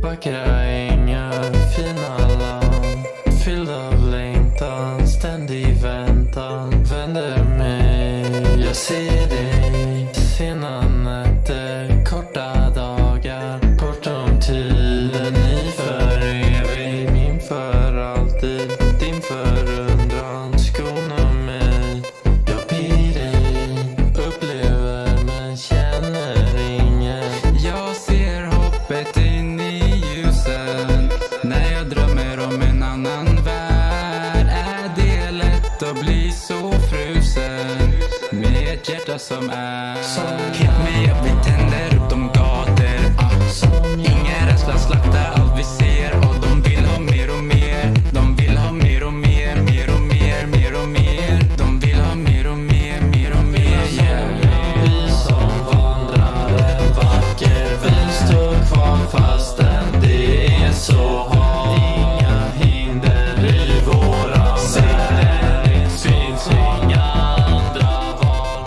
Vackra ängar, fina land, fylld av längtan, ständig väntan. Vänder mig, jag ser dig. Sena nätter, korta dagar, bortom tiden. Ni för evigt, min för alltid. Din förundran skonar mig. Jag blir dig, upplever men känner inget. Jag ser hoppet in i ljusen. När jag drömmer om en annan värld är det lätt att bli så frusen. Med ett hjärta som är hit me up, vi tänder upp de gator. Ingen rädsla, slakta allt vi ser. Och de vill ha mer och mer. De vill ha mer och mer, mer och mer, mer och mer. De vill ha mer och mer, mer och mer, yeah. Vi som vandrar en vacker väg står kvar fastän det är så halt. Inga hinder i våran värld. Det finns inga andra val.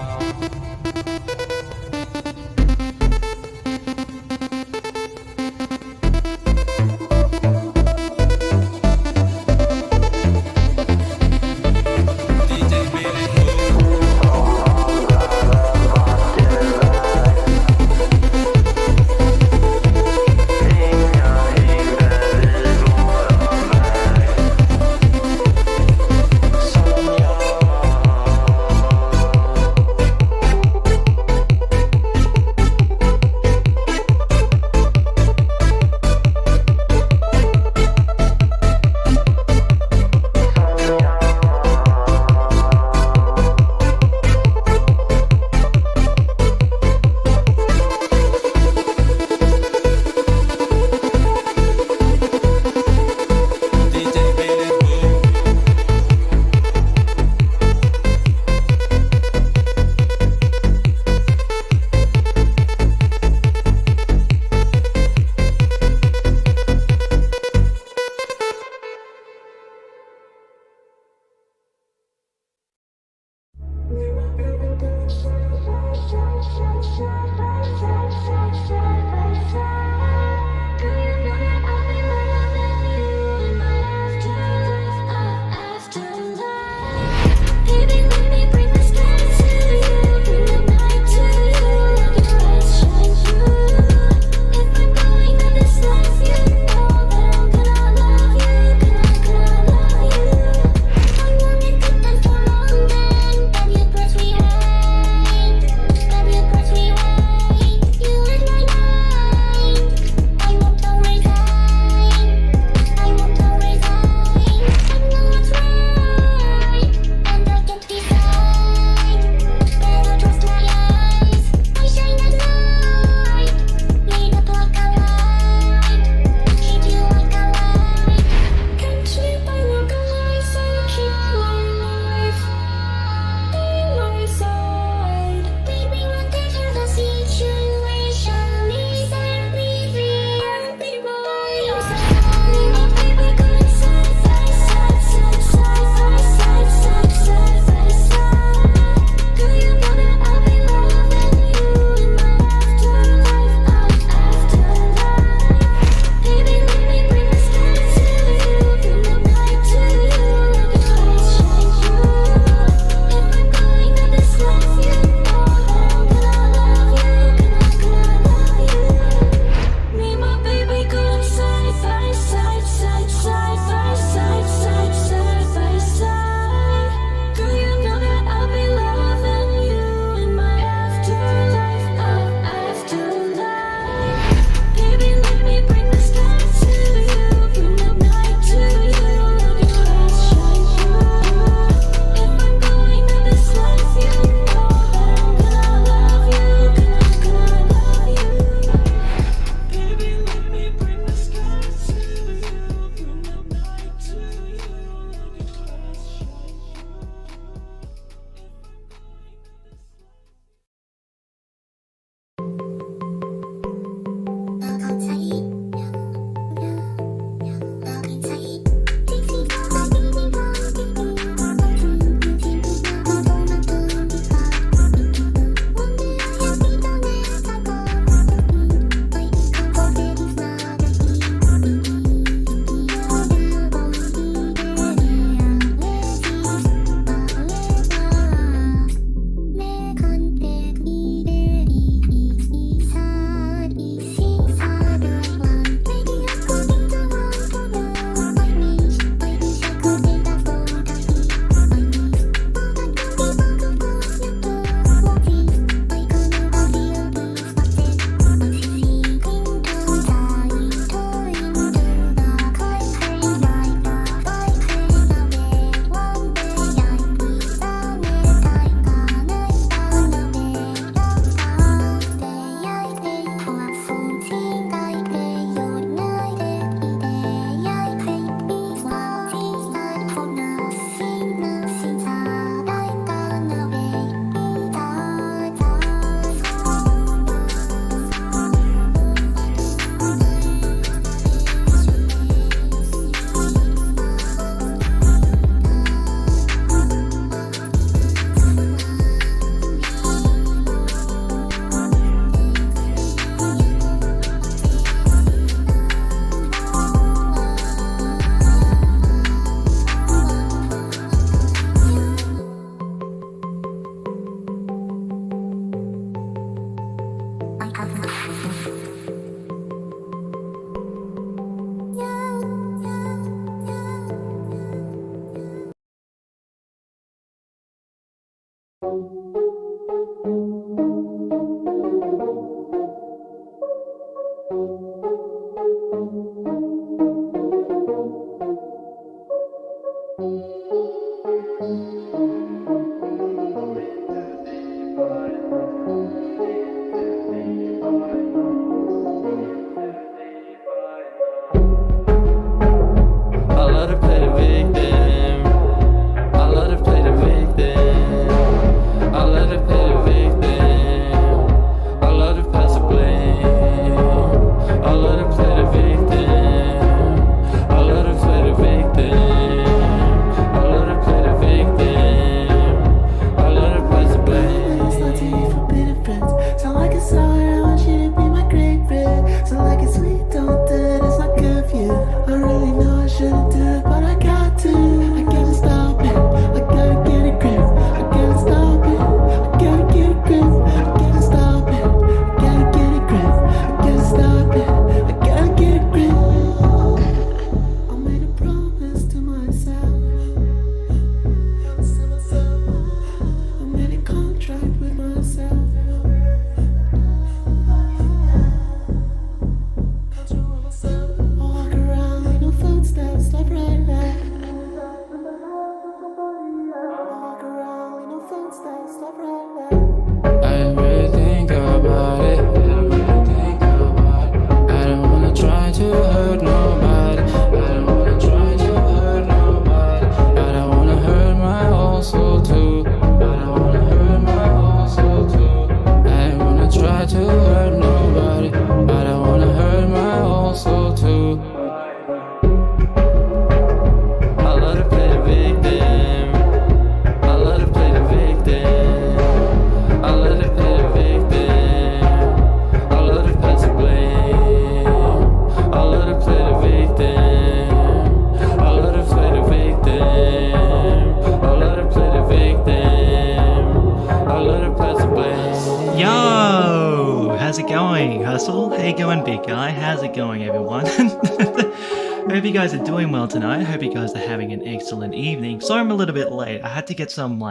how's it going, Hustle? How you going, big guy? How's it going, everyone? Hope you guys are doing well tonight. Hope you guys are having an excellent evening. Sorry I'm a little bit late. I had to get some,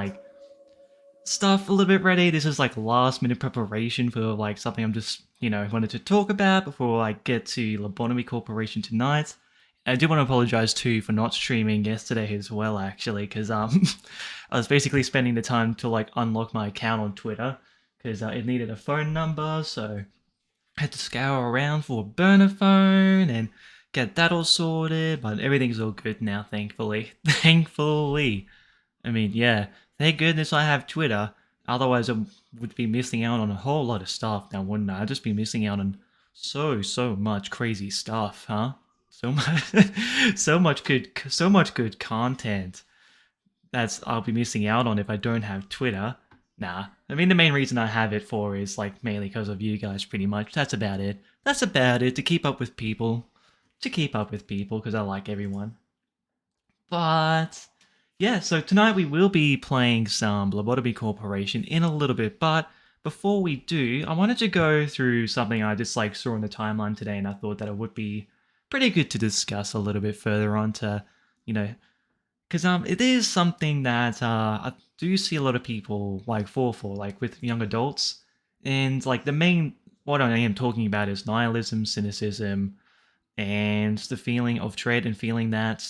stuff a little bit ready. This is, last minute preparation for, something I'm just, wanted to talk about before I get to Lobotomy Corporation tonight. I do want to apologize too for not streaming yesterday as well, actually, because I was basically spending the time to unlock my account on Twitter because it needed a phone number, so I had to scour around for a burner phone and get that all sorted. But everything's all good now, thankfully. Thankfully, I mean, yeah, thank goodness I have Twitter. Otherwise, I would be missing out on a whole lot of stuff now, wouldn't I? I'd just be missing out on so much crazy stuff, huh? So much, so much good content I'll be missing out on if I don't have Twitter. Nah, I mean the main reason I have it for is mainly because of you guys, pretty much. That's about it. That's about it. To keep up with people, because I like everyone. But yeah, so tonight we will be playing some Lobotomy Corporation in a little bit. But before we do, I wanted to go through something I just saw on the timeline today, and I thought that it would be pretty good to discuss a little bit further on to, because it is something that I do see a lot of people fall for, with young adults, and the main what I am talking about is nihilism, cynicism, and the feeling of dread and feeling that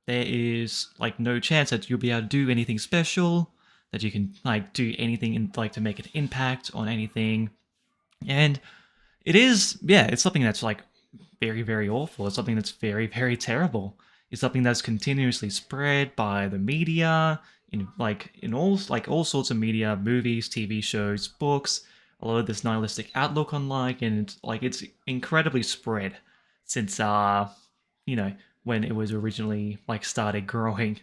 there is no chance that you'll be able to do anything special, that you can do anything in, to make an impact on anything, and it is it's something that's very, very awful. It's something that's very, very terrible. It's something that's continuously spread by the media, in all sorts of media, movies, TV shows, books, a lot of this nihilistic outlook on and it's incredibly spread since when it was originally started growing.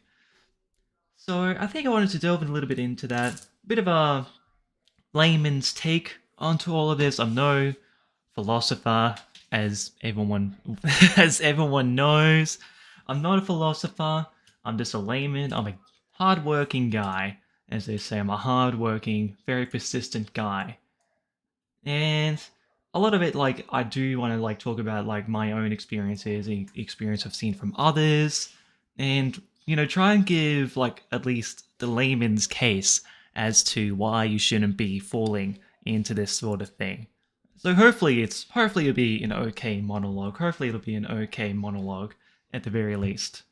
So I think I wanted to delve a little bit into that. Bit of a layman's take onto all of this. I'm no philosopher, as everyone knows. I'm not a philosopher. I'm just a layman. I'm a hardworking guy, as they say. I'm a hardworking, very persistent guy, and a lot of it, I do want to talk about my own experiences, the experience I've seen from others, and try and give at least the layman's case as to why you shouldn't be falling into this sort of thing. So hopefully it'll be an okay monologue. Hopefully it'll be an okay monologue at the very least.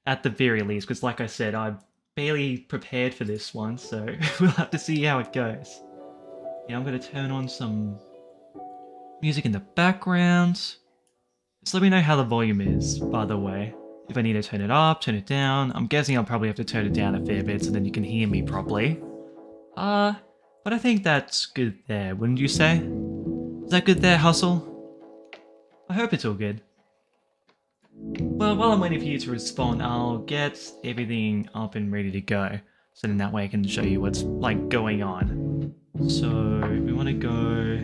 At the very least, because like I said, I'm barely prepared for this one, so we'll have to see how it goes. Yeah, I'm going to turn on some music in the background. Just let me know how the volume is, by the way. If I need to turn it up, turn it down. I'm guessing I'll probably have to turn it down a fair bit so then you can hear me properly. But I think that's good there, wouldn't you say? Is that good there, Hustle? I hope it's all good. Well, while I'm waiting for you to respond, I'll get everything up and ready to go. So then that way I can show you what's going on. So we want to go...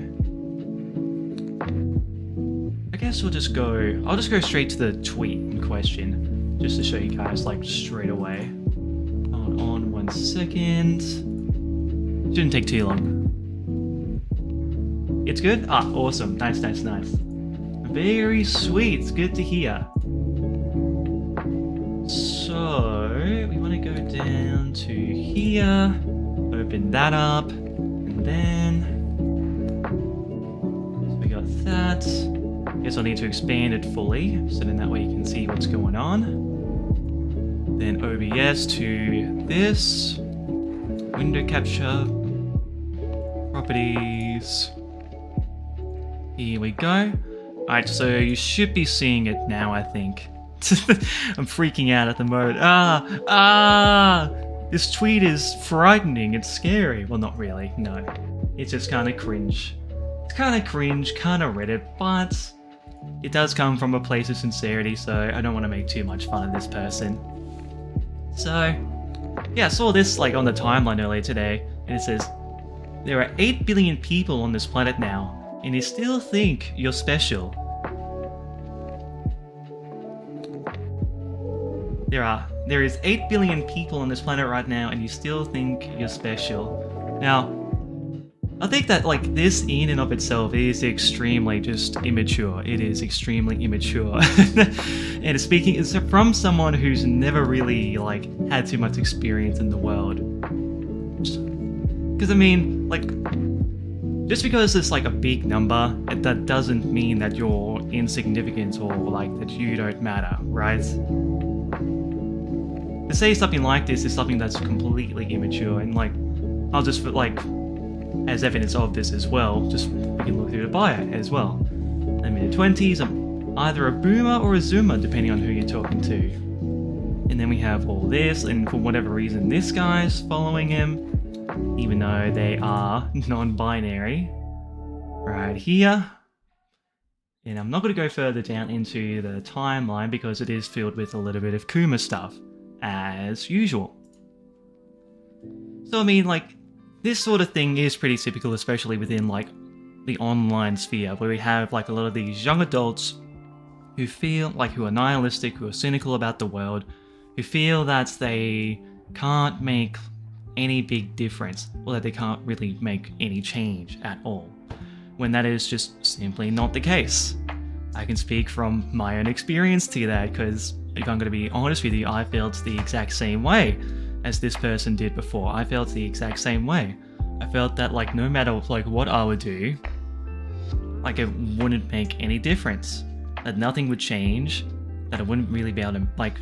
I guess I'll just go straight to the tweet in question. Just to show you guys straight away. Hold on 1 second. Shouldn't take too long. It's good? Ah, awesome. Nice. Very sweet. It's good to hear. So, we want to go down to here. Open that up. And then... So we got that. Guess I'll need to expand it fully. So then that way you can see what's going on. Then OBS to this. Window capture. Properties. Here we go. Alright, so you should be seeing it now, I think. I'm freaking out at the moment. This tweet is frightening. It's scary. Well, not really. No. It's just kind of cringe. It's kind of cringe, kind of Reddit, but it does come from a place of sincerity, so I don't want to make too much fun of this person. So, yeah, I saw this on the timeline earlier today, and it says, there are 8 billion people on this planet now, and you still think you're special. There is 8 billion people on this planet right now, and you still think you're special. Now, I think that like this in and of itself is extremely just immature. It is extremely immature. And it's from someone who's never really like had too much experience in the world. Because I mean, like, just because it's like a big number, that doesn't mean that you're insignificant or like that you don't matter, right? To say something like this is something that's completely immature, and like, I'll just like, as evidence of this as well, just we can look through the bio as well. I'm in the 20s, I'm either a boomer or a zoomer, depending on who you're talking to. And then we have all this, and for whatever reason, this guy's following him, even though they are non-binary, right here. And I'm not going to go further down into the timeline because it is filled with a little bit of Kuma stuff, as usual. So I mean, like, this sort of thing is pretty typical, especially within like the online sphere, where we have like a lot of these young adults who who are nihilistic, who are cynical about the world, who feel that they can't make any big difference, or that they can't really make any change at all, when that is just simply not the case. I can speak from my own experience to that, because if I'm going to be honest with you, I felt the exact same way as this person did before. I felt the exact same way. I felt that like no matter like what I would do, like it wouldn't make any difference, that nothing would change, that I wouldn't really be able to like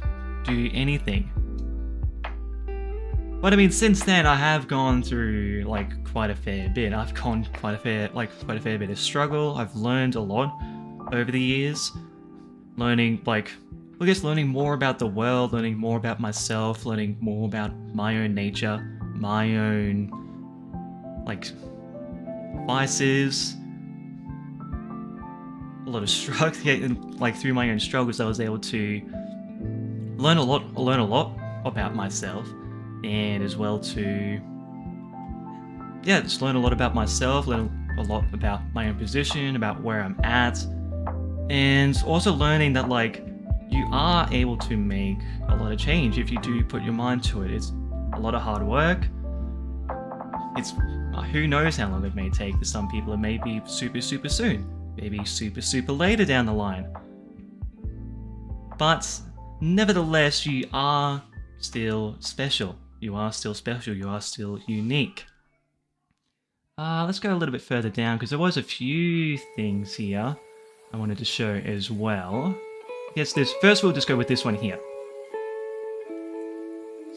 do anything. But I mean, since then I have gone through like quite a fair bit. I've gone quite a fair bit of struggle. I've learned a lot over the years, learning more about the world, learning more about myself, learning more about my own nature, my own like vices. A lot of struggle, like through my own struggles, I was able to learn a lot about myself, and as well to just learn a lot about myself, learn a lot about my own position, about where I'm at, and also learning that like you are able to make a lot of change if you do put your mind to it. It's a lot of hard work. It's who knows how long it may take. For some people it may be super soon, maybe super later down the line. But nevertheless, you are still special. You are still special. You are still unique. Let's go a little bit further down, because there was a few things here I wanted to show as well. Yes, first we'll just go with this one here.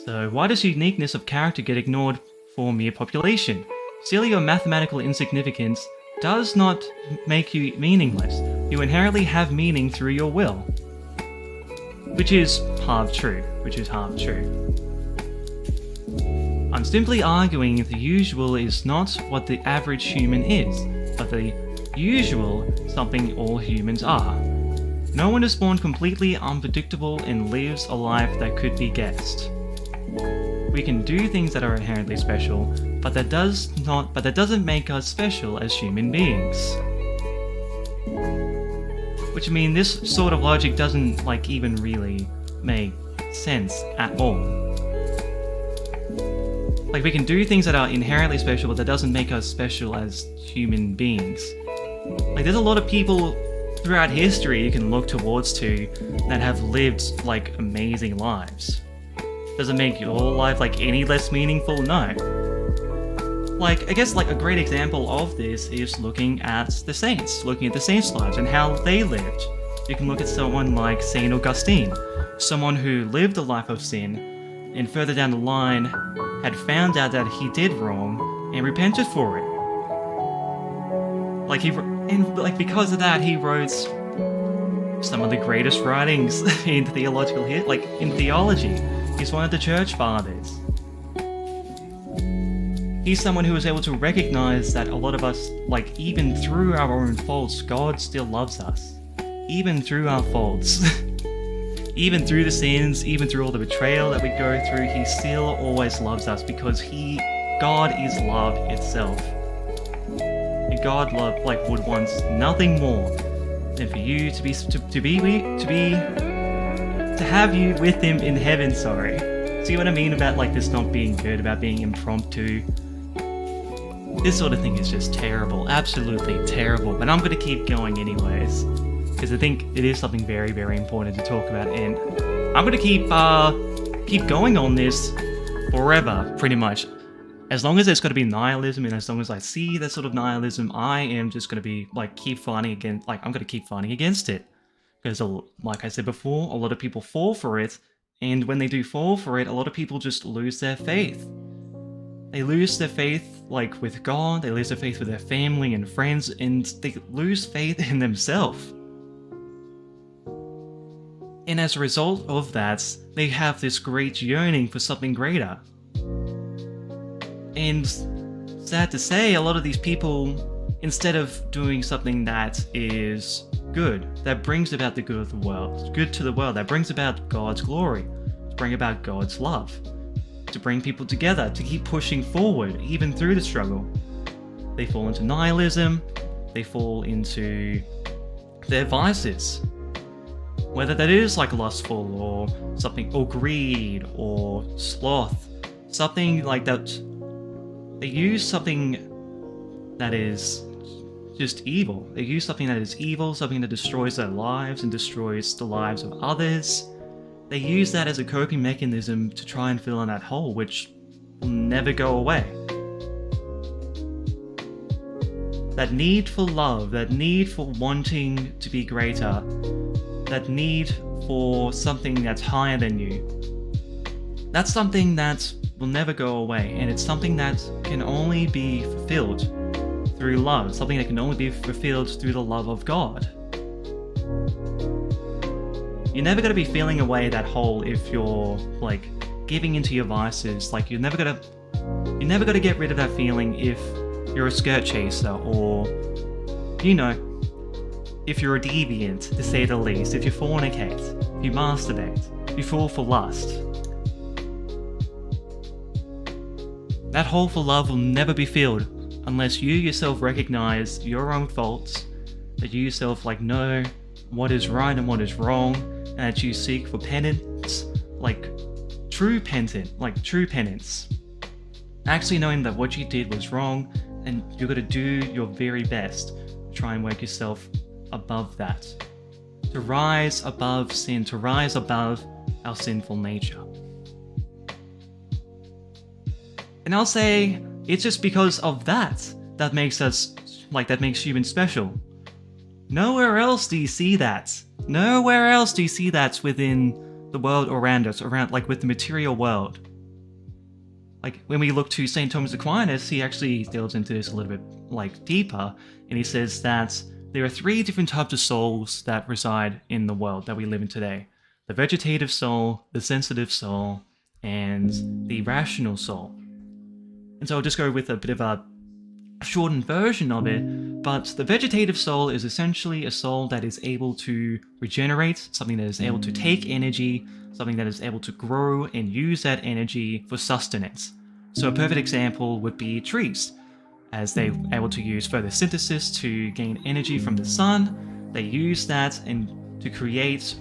So, why does uniqueness of character get ignored for mere population? Silly or mathematical insignificance does not make you meaningless. You inherently have meaning through your will. Which is half true. I'm simply arguing the usual is not what the average human is, but the usual something all humans are. No one is born completely unpredictable and lives a life that could be guessed. We can do things that are inherently special, but that doesn't make us special as human beings. Which I mean, this sort of logic doesn't like even really make sense at all. Like, we can do things that are inherently special, but that doesn't make us special as human beings. Like, there's a lot of people throughout history you can look towards that have lived like amazing lives. Does it make your life like any less meaningful? No. Like, I guess like a great example of this is looking at the saints lives and how they lived. You can look at someone like Saint Augustine, someone who lived a life of sin, and further down the line had found out that he did wrong and repented for it. Because of that, he wrote some of the greatest writings in theology. He's one of the church fathers. He's someone who was able to recognize that a lot of us, like, even through our own faults, God still loves us. Even through our faults. Even through the sins, even through all the betrayal that we go through, he still always loves us, because God is love itself. And God would want nothing more than for you to have you with him in heaven, sorry. See what I mean about like this not being good, about being impromptu? This sort of thing is just terrible, absolutely terrible, but I'm gonna keep going anyways, because I think it is something very, very important to talk about, and I'm gonna keep going on this forever, pretty much. As long as there's gotta be nihilism, and as long as I see that sort of nihilism, I am just gonna be, like, I'm gonna keep fighting against it. Because, like I said before, a lot of people fall for it, and when they do fall for it, a lot of people just lose their faith. They lose their faith, like, with God, they lose their faith with their family and friends, and they lose faith in themselves. And as a result of that, they have this great yearning for something greater. And sad to say, a lot of these people, instead of doing something that is good, that brings about the good of the world, good to the world, that brings about God's glory, to bring about God's love, to bring people together, to keep pushing forward, even through the struggle. They fall into nihilism, they fall into their vices. Whether that is like lustful or something, or greed, or sloth, something like that. They use something that is just evil. They use something that is evil, something that destroys their lives and destroys the lives of others. They use that as a coping mechanism to try and fill in that hole, which will never go away. That need for love, that need for wanting to be greater, that need for something that's higher than you, that's something that will never go away, and it's something that can only be fulfilled through love, something that can only be fulfilled through the love of God. You're never going to be feeling away that hole if you're, like, giving into your vices. Like, you're never going to get rid of that feeling if you're a skirt chaser, or, you know, if you're a deviant, to say the least, if you fornicate, if you masturbate, if you fall for lust. That hole for love will never be filled unless you yourself recognize your own faults, that you yourself, like, know what is right and what is wrong, and that you seek for penance, like true penance. Actually knowing that what you did was wrong, and you're going to do your very best to try and work yourself above that. To rise above sin, to rise above our sinful nature. And I'll say, it's just because of that makes humans special. Nowhere else do you see that. Nowhere else do you see that within the world around us, like with the material world. Like, when we look to St. Thomas Aquinas, he actually delves into this a little bit, like, deeper, and he says that there are 3 different types of souls that reside in the world that we live in today. The vegetative soul, the sensitive soul, and the rational soul. And so I'll just go with a bit of a shortened version of it, but the vegetative soul is essentially a soul that is able to regenerate, something that is able to take energy, something that is able to grow and use that energy for sustenance. So a perfect example would be trees. As they're able to use photosynthesis to gain energy from the sun, they use that and to create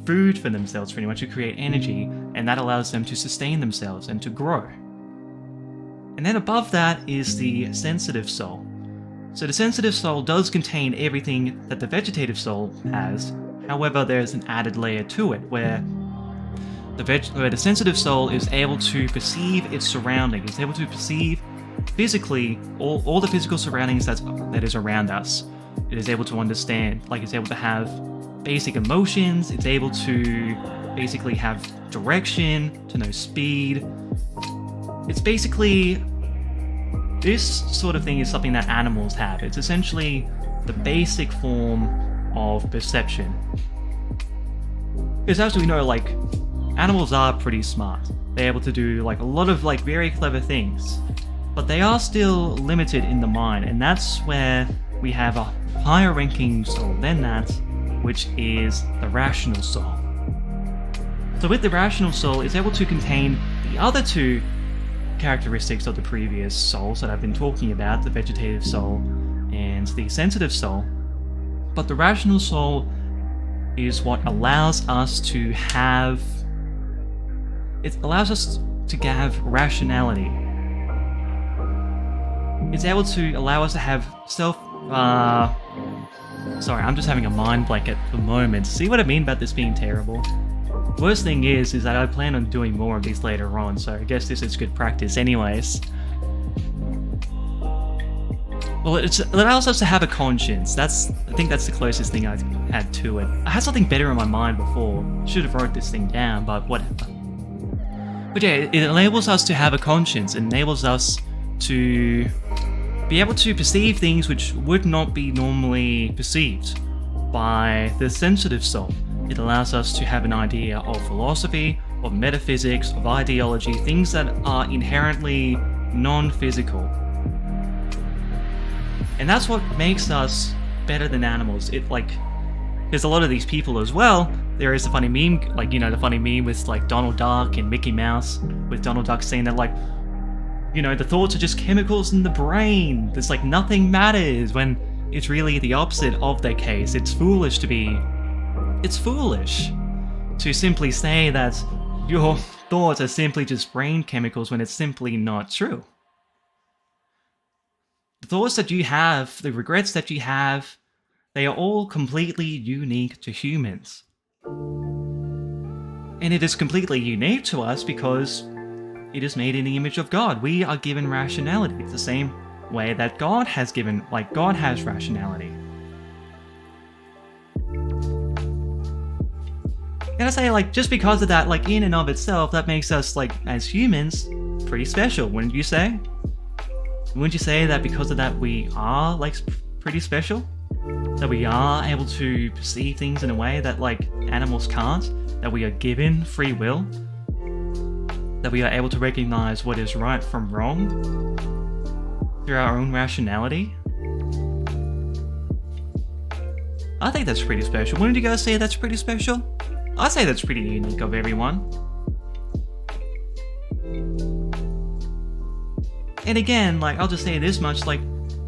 food for themselves, pretty much, to create energy, and that allows them to sustain themselves and to grow. And then above that is the sensitive soul. So the sensitive soul does contain everything that the vegetative soul has, however there's an added layer to it, where the sensitive soul is able to perceive its surroundings, it's able to perceive physically all the physical surroundings that is around us. It is able to understand, like, it's able to have basic emotions, it's able to basically have direction, to know speed. It's basically, this sort of thing is something that animals have. It's essentially the basic form of perception. Because as we know, like, animals are pretty smart. They're able to do, like, a lot of, like, very clever things. But they are still limited in the mind, and that's where we have a higher ranking soul than that, which is the rational soul. So with the rational soul, it's able to contain the other 2 characteristics of the previous souls that I've been talking about, the vegetative soul and the sensitive soul. But the rational soul is what allows us to have... It allows us to have rationality. It's able to allow us to have sorry, I'm just having a mind blank at the moment. See what I mean about this being terrible? Worst thing is that I plan on doing more of these later on, so I guess this is good practice anyways. Well, it allows us to have a conscience. I think that's the closest thing I've had to it. I had something better in my mind before. Should have wrote this thing down, but whatever. But yeah, it enables us to have a conscience. It enables us to be able to perceive things which would not be normally perceived by the sensitive soul. It allows us to have an idea of philosophy, of metaphysics, of ideology, things that are inherently non-physical. And that's what makes us better than animals. There's a lot of these people as well. There is a funny meme, the funny meme with Donald Duck and Mickey Mouse, with Donald Duck saying that the thoughts are just chemicals in the brain. There's nothing matters, when it's really the opposite of their case. It's foolish to simply say that your thoughts are simply just brain chemicals when it's simply not true. The thoughts that you have, the regrets that you have, they are all completely unique to humans. And it is completely unique to us because it is made in the image of God. We are given rationality. It's the same way that God has rationality. And I say, just because of that, in and of itself, that makes us, as humans, pretty special, wouldn't you say? Wouldn't you say that because of that we are, pretty special? That we are able to perceive things in a way that, animals can't? That we are given free will? That we are able to recognize what is right from wrong? Through our own rationality? I think that's pretty special. Wouldn't you guys say that's pretty special? I'd say that's pretty unique of everyone. And again, I'll just say this much,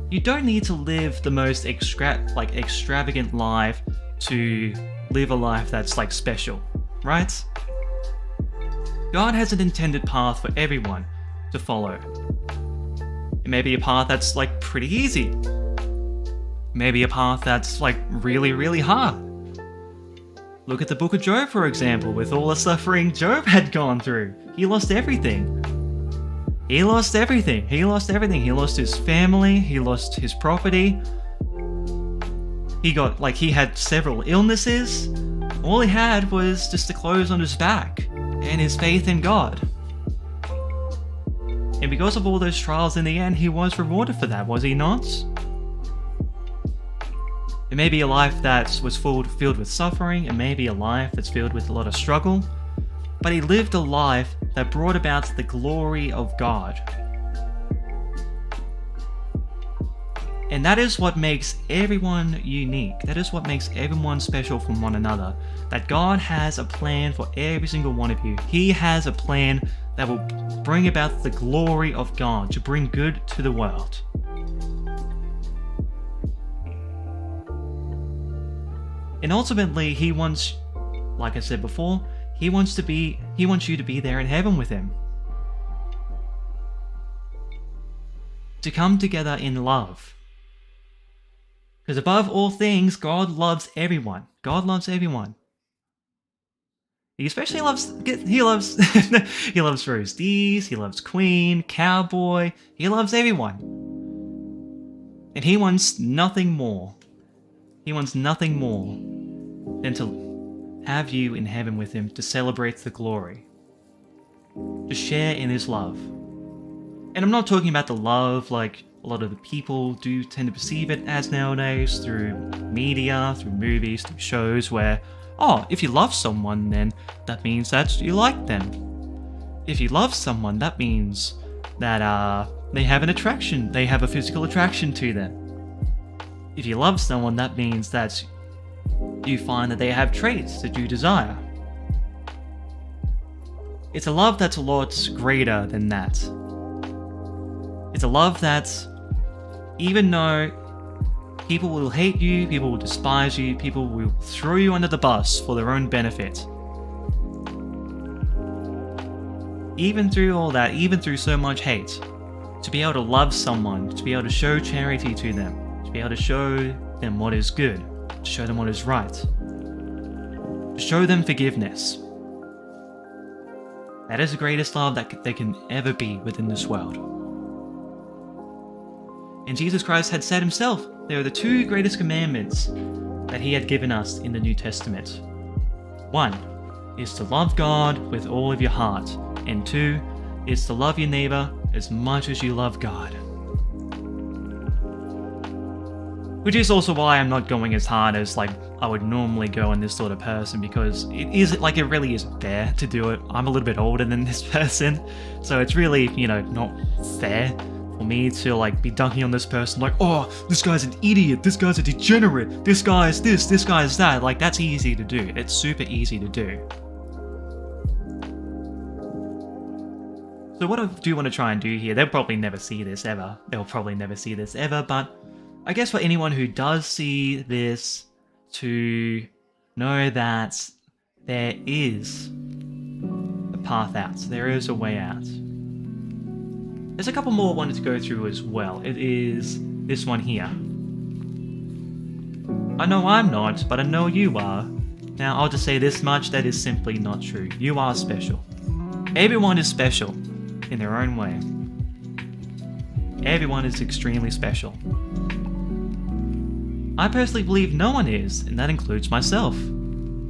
you don't need to live the most extravagant life to live a life that's special, right? God has an intended path for everyone to follow. It may be a path that's pretty easy. Maybe a path that's really, really hard. Look at the book of Job, for example, with all the suffering Job had gone through. He lost everything. He lost everything. He lost everything. He lost his family. He lost his property. He had several illnesses. All he had was just the clothes on his back and his faith in God. And because of all those trials, in the end, he was rewarded for that, was he not? It may be a life that was filled with suffering. It may be a life that's filled with a lot of struggle. But he lived a life that brought about the glory of God. And that is what makes everyone unique. That is what makes everyone special from one another. That God has a plan for every single one of you. He has a plan that will bring about the glory of God, to bring good to the world. And ultimately, he wants, like I said before, he wants you to be there in heaven with him. To come together in love. Because above all things, God loves everyone. God loves everyone. He especially loves he loves Rose Dees, he loves Queen, Cowboy, he loves everyone. And he wants nothing more. He wants nothing more than to have you in heaven with him, to celebrate the glory, to share in his love. And I'm not talking about the love like a lot of the people do tend to perceive it as nowadays, through media, through movies, through shows, where, if you love someone, then that means that you like them. If you love someone, that means that they have an attraction, they have a physical attraction to them. If you love someone, that means that you find that they have traits that you desire. It's a love that's a lot greater than that. It's a love that, even though people will hate you, people will despise you, people will throw you under the bus for their own benefit. Even through all that, even through so much hate, to be able to love someone, to be able to show charity to them, to be able to show them what is good, to show them what is right, to show them forgiveness. That is the greatest love that there can ever be within this world. And Jesus Christ had said himself, there are the two greatest commandments that he had given us in the New Testament. One is to love God with all of your heart, and two is to love your neighbor as much as you love God. Which is also why I'm not going as hard as like I would normally go on this sort of person, because it really isn't fair to do it. I'm a little bit older than this person, so it's really, not fair for me to like be dunking on this person like, oh, this guy's an idiot, this guy's a degenerate, this guy is this guy is that. Like, that's easy to do. It's super easy to do. So what I do want to try and do here, they'll probably never see this ever. But I guess for anyone who does see this, to know that there is a path out. There is a way out. There's a couple more I wanted to go through as well. It is this one here. I know I'm not, but I know you are. Now I'll just say this much, that is simply not true. You are special. Everyone is special in their own way. Everyone is extremely special. I personally believe no one is, and that includes myself.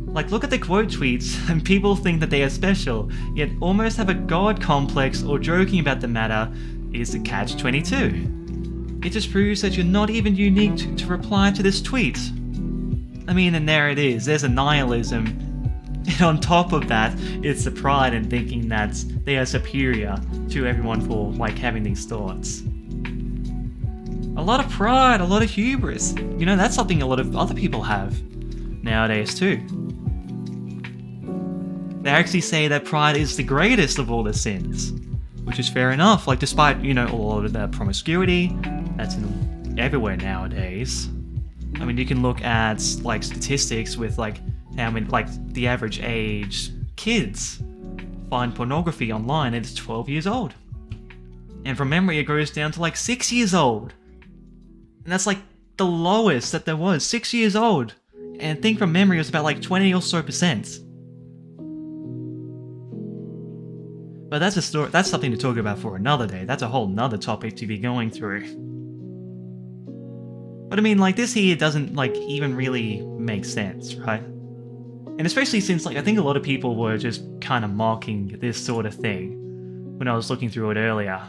Like, look at the quote tweets, and people think that they are special, yet almost have a god complex or joking about the matter is the catch-22. It just proves that you're not even unique to reply to this tweet. I mean, and there it is, there's a nihilism, and on top of that, it's the pride in thinking that they are superior to everyone for, like, having these thoughts. A lot of pride, a lot of hubris. That's something a lot of other people have nowadays too. They actually say that pride is the greatest of all the sins, which is fair enough. Like, despite, all of the promiscuity that's everywhere nowadays. I mean, you can look at, like, statistics with, like, how many, like, the average age kids find pornography online and it's 12 years old. And from memory, it goes down to, like, 6 years old. And that's like the lowest that there was, 6 years old. And I think from memory it was about like 20 or so %. But that's a story, that's something to talk about for another day. That's a whole nother topic to be going through. But I mean, like, this here doesn't like even really make sense, right? And especially since, like, I think a lot of people were just kind of mocking this sort of thing when I was looking through it earlier.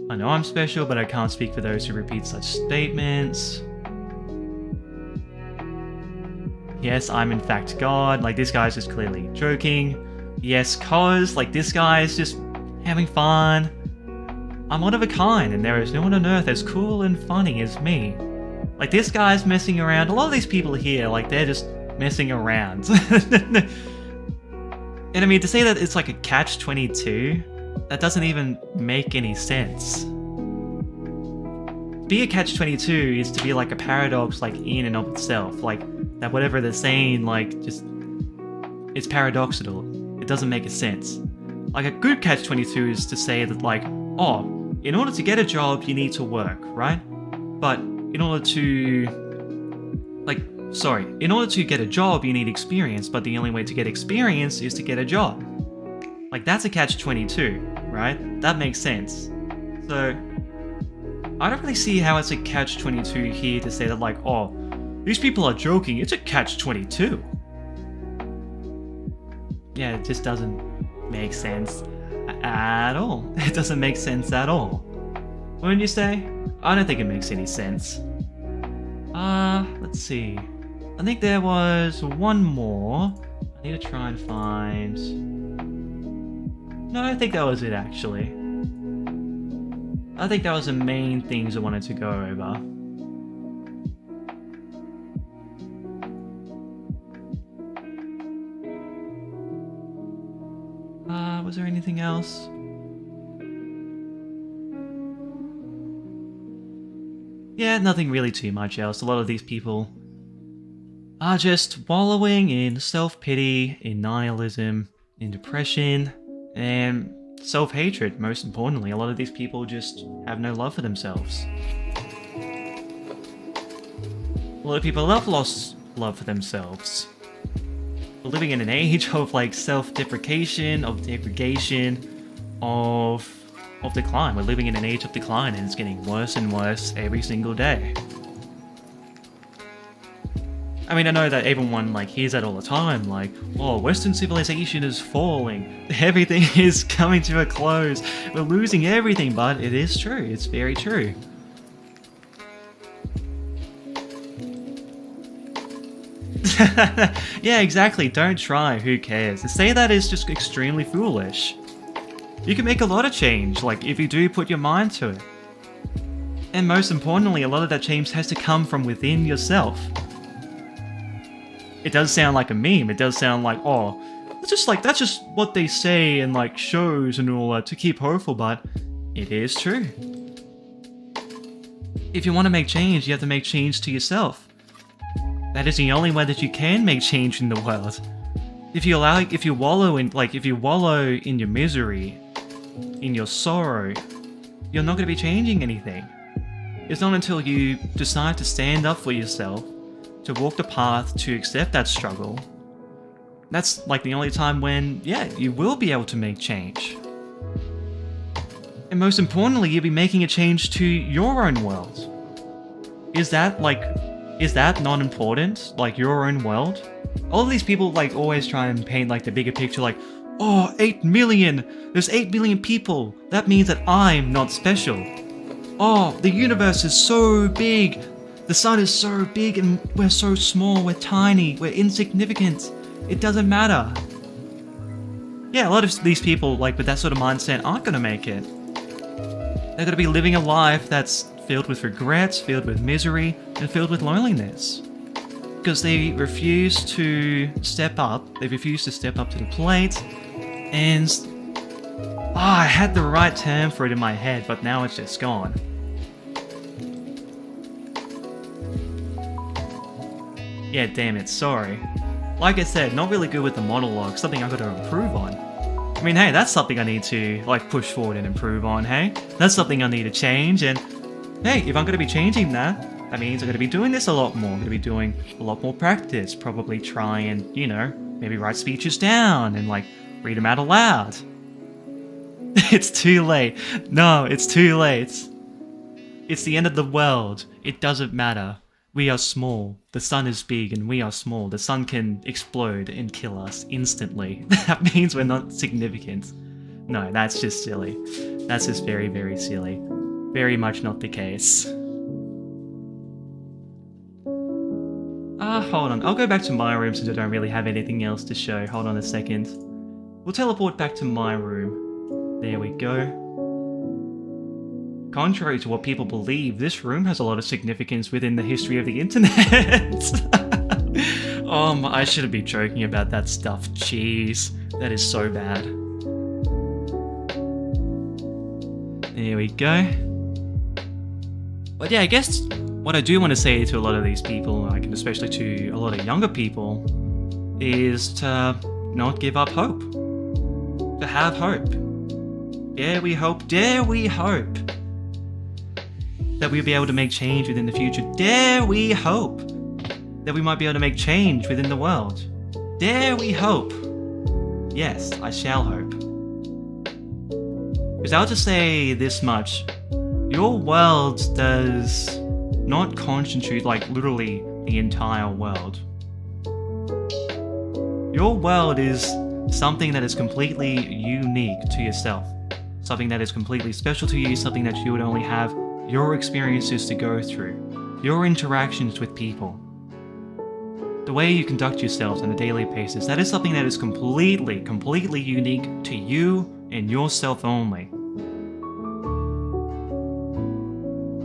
I know I'm special, but I can't speak for those who repeat such statements. Yes, I'm in fact God. Like, this guy's just clearly joking. Yes, cause, like, this guy's just having fun. I'm one of a kind, and there is no one on earth as cool and funny as me. Like, this guy's messing around. A lot of these people here, like, they're just messing around. And I mean, to say that it's like a catch-22, that doesn't even make any sense. To be a catch-22 is to be like a paradox, like, in and of itself. Like, that whatever they're saying, like, just... it's paradoxical. It doesn't make a sense. Like, a good catch-22 is to say that, like, oh, in order to get a job, you need to work, right? But in order to... in order to get a job, you need experience, but the only way to get experience is to get a job. Like, that's a catch-22, right? That makes sense. So, I don't really see how it's a catch-22 here to say that, like, oh, these people are joking, it's a catch-22. Yeah, it just doesn't make sense at all. It doesn't make sense at all. Wouldn't you say? I don't think it makes any sense. Let's see. I think there was one more. I need to try and find... No, I think that was it, actually. I think that was the main things I wanted to go over. Was there anything else? Yeah, nothing really too much else. A lot of these people are just wallowing in self-pity, in nihilism, in depression, and self-hatred, most importantly. A lot of these people just have no love for themselves. A lot of people have lost love for themselves. We're living in an age of like self-deprecation, of degradation, of decline. We're living in an age of decline, and it's getting worse and worse every single day. I mean, I know that everyone like hears that all the time, like, oh, Western civilization is falling, everything is coming to a close, we're losing everything, but it is true, it's very true. Yeah, exactly, don't try, who cares? To say that is just extremely foolish. You can make a lot of change, like, if you do put your mind to it. And most importantly, a lot of that change has to come from within yourself. It does sound like a meme, it does sound like, oh, that's just what they say in like shows and all that to keep hopeful, but it is true. If you want to make change, you have to make change to yourself. That is the only way that you can make change in the world. If you wallow in your misery, in your sorrow, you're not going to be changing anything. It's not until you decide to stand up for yourself, to walk the path, to accept that struggle, that's like the only time when, yeah, you will be able to make change. And most importantly, you'll be making a change to your own world. Is that not important? Like your own world? All of these people like always try and paint like the bigger picture, like, oh, 8 million! There's 8 million people! That means that I'm not special. Oh, the universe is so big! The sun is so big and we're so small, we're tiny, we're insignificant. It doesn't matter. Yeah, a lot of these people like with that sort of mindset aren't gonna make it. They're gonna be living a life that's filled with regrets, filled with misery, and filled with loneliness. Because they refuse to step up, they refuse to step up to the plate, and I had the right term for it in my head, but now it's just gone. Yeah, damn it, sorry. Like I said, not really good with the monologue, something I've got to improve on. I mean, hey, that's something I need to, like, push forward and improve on, hey? That's something I need to change, and hey, if I'm going to be changing that, that means I'm going to be doing this a lot more. I'm going to be doing a lot more practice, probably try and, you know, maybe write speeches down and, like, read them out aloud. It's too late. No, it's too late. It's the end of the world. It doesn't matter. We are small. The sun is big and we are small. The sun can explode and kill us instantly. That means we're not significant. No, that's just silly. That's just very, very silly. Very much not the case. Hold on. I'll go back to my room since I don't really have anything else to show. Hold on a second. We'll teleport back to my room. There we go. Contrary to what people believe, this room has a lot of significance within the history of the internet. I shouldn't be joking about that stuff. Jeez, that is so bad. There we go. But yeah, I guess what I do want to say to a lot of these people, like especially to a lot of younger people, is to not give up hope. To have hope. Dare we hope, dare we hope that we'll be able to make change within the future. Dare we hope that we might be able to make change within the world. Dare we hope. Yes, I shall hope. Because I'll just say this much. Your world does not constitute like literally the entire world. Your world is something that is completely unique to yourself. Something that is completely special to you, something that you would only have your experiences to go through, your interactions with people, the way you conduct yourselves on a daily basis, that is something that is completely unique to you and yourself only.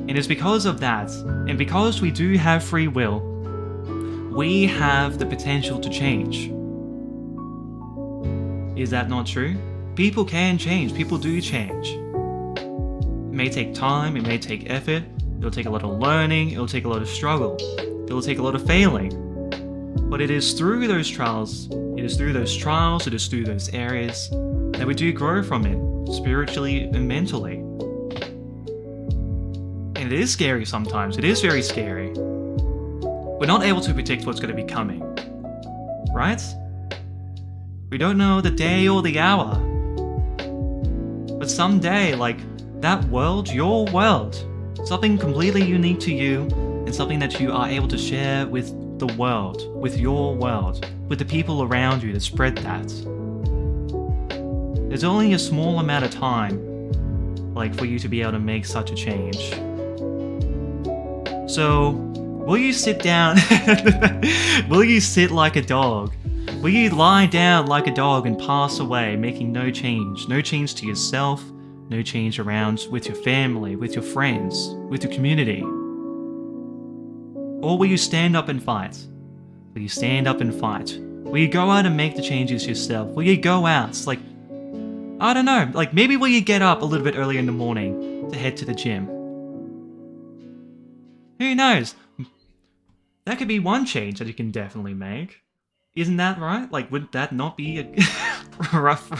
And it's because of that, and because we do have free will, we have the potential to change. Is that not true? People can change, people do change. It may take time, it may take effort, it'll take a lot of learning, it'll take a lot of struggle, it'll take a lot of failing. But it is through those trials, it is through those areas that we do grow from it. spiritually and mentally. And it is scary sometimes. It is very scary. We're not able to predict what's going to be coming, right? We don't know the day or the hour. But someday, like, that world, your world, something completely unique to you, and something that you are able to share with the world, with your world, with the people around you to spread that. There's only a small amount of time, like, for you to be able to make such a change. So, will you sit down? Will you sit like a dog? Will you lie down like a dog and pass away, making no change? No change to yourself, no change around with your family, with your friends, with your community? Or will you stand up and fight? Will you stand up and fight? Will you go out and make the changes yourself? Will you go out, like, I don't know, like maybe will you get up a little bit earlier in the morning to head to the gym? Who knows? That could be one change that you can definitely make. Isn't that right? Like, would that not be a rough?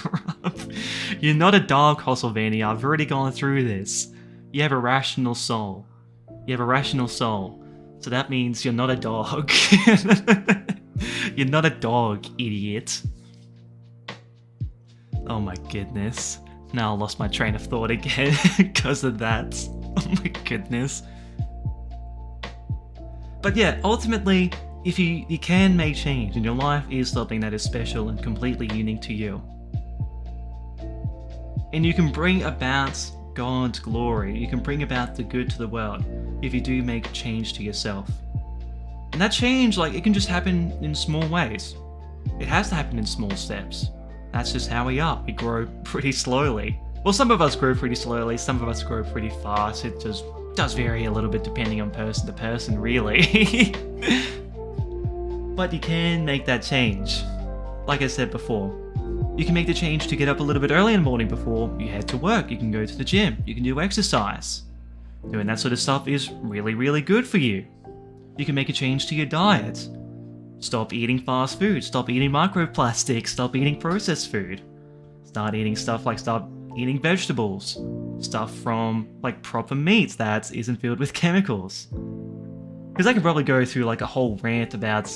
You're not a dog, Castlevania. I've already gone through this. You have a rational soul. You have a rational soul. So that means you're not a dog. You're not a dog, idiot. Oh my goodness. Now I lost my train of thought again because of that. Oh my goodness. But yeah, ultimately, if you can make change and your life is something that is special and completely unique to you, and you can bring about God's glory, you can bring about the good to the world if you do make a change to yourself. And that change, like, it can just happen in small ways. It has to happen in small steps. That's just how we are. We grow pretty slowly. Well, some of us grow pretty slowly, some of us grow pretty fast. It just does vary a little bit depending on person to person, really. But you can make that change. Like I said before, you can make the change to get up a little bit early in the morning before you head to work. You can go to the gym. You can do exercise. Doing that sort of stuff is really, really good for you. You can make a change to your diet. Stop eating fast food. Stop eating microplastics. Stop eating processed food. Start eating eating vegetables. Stuff from, like, proper meats that isn't filled with chemicals. Because I could probably go through, like, a whole rant about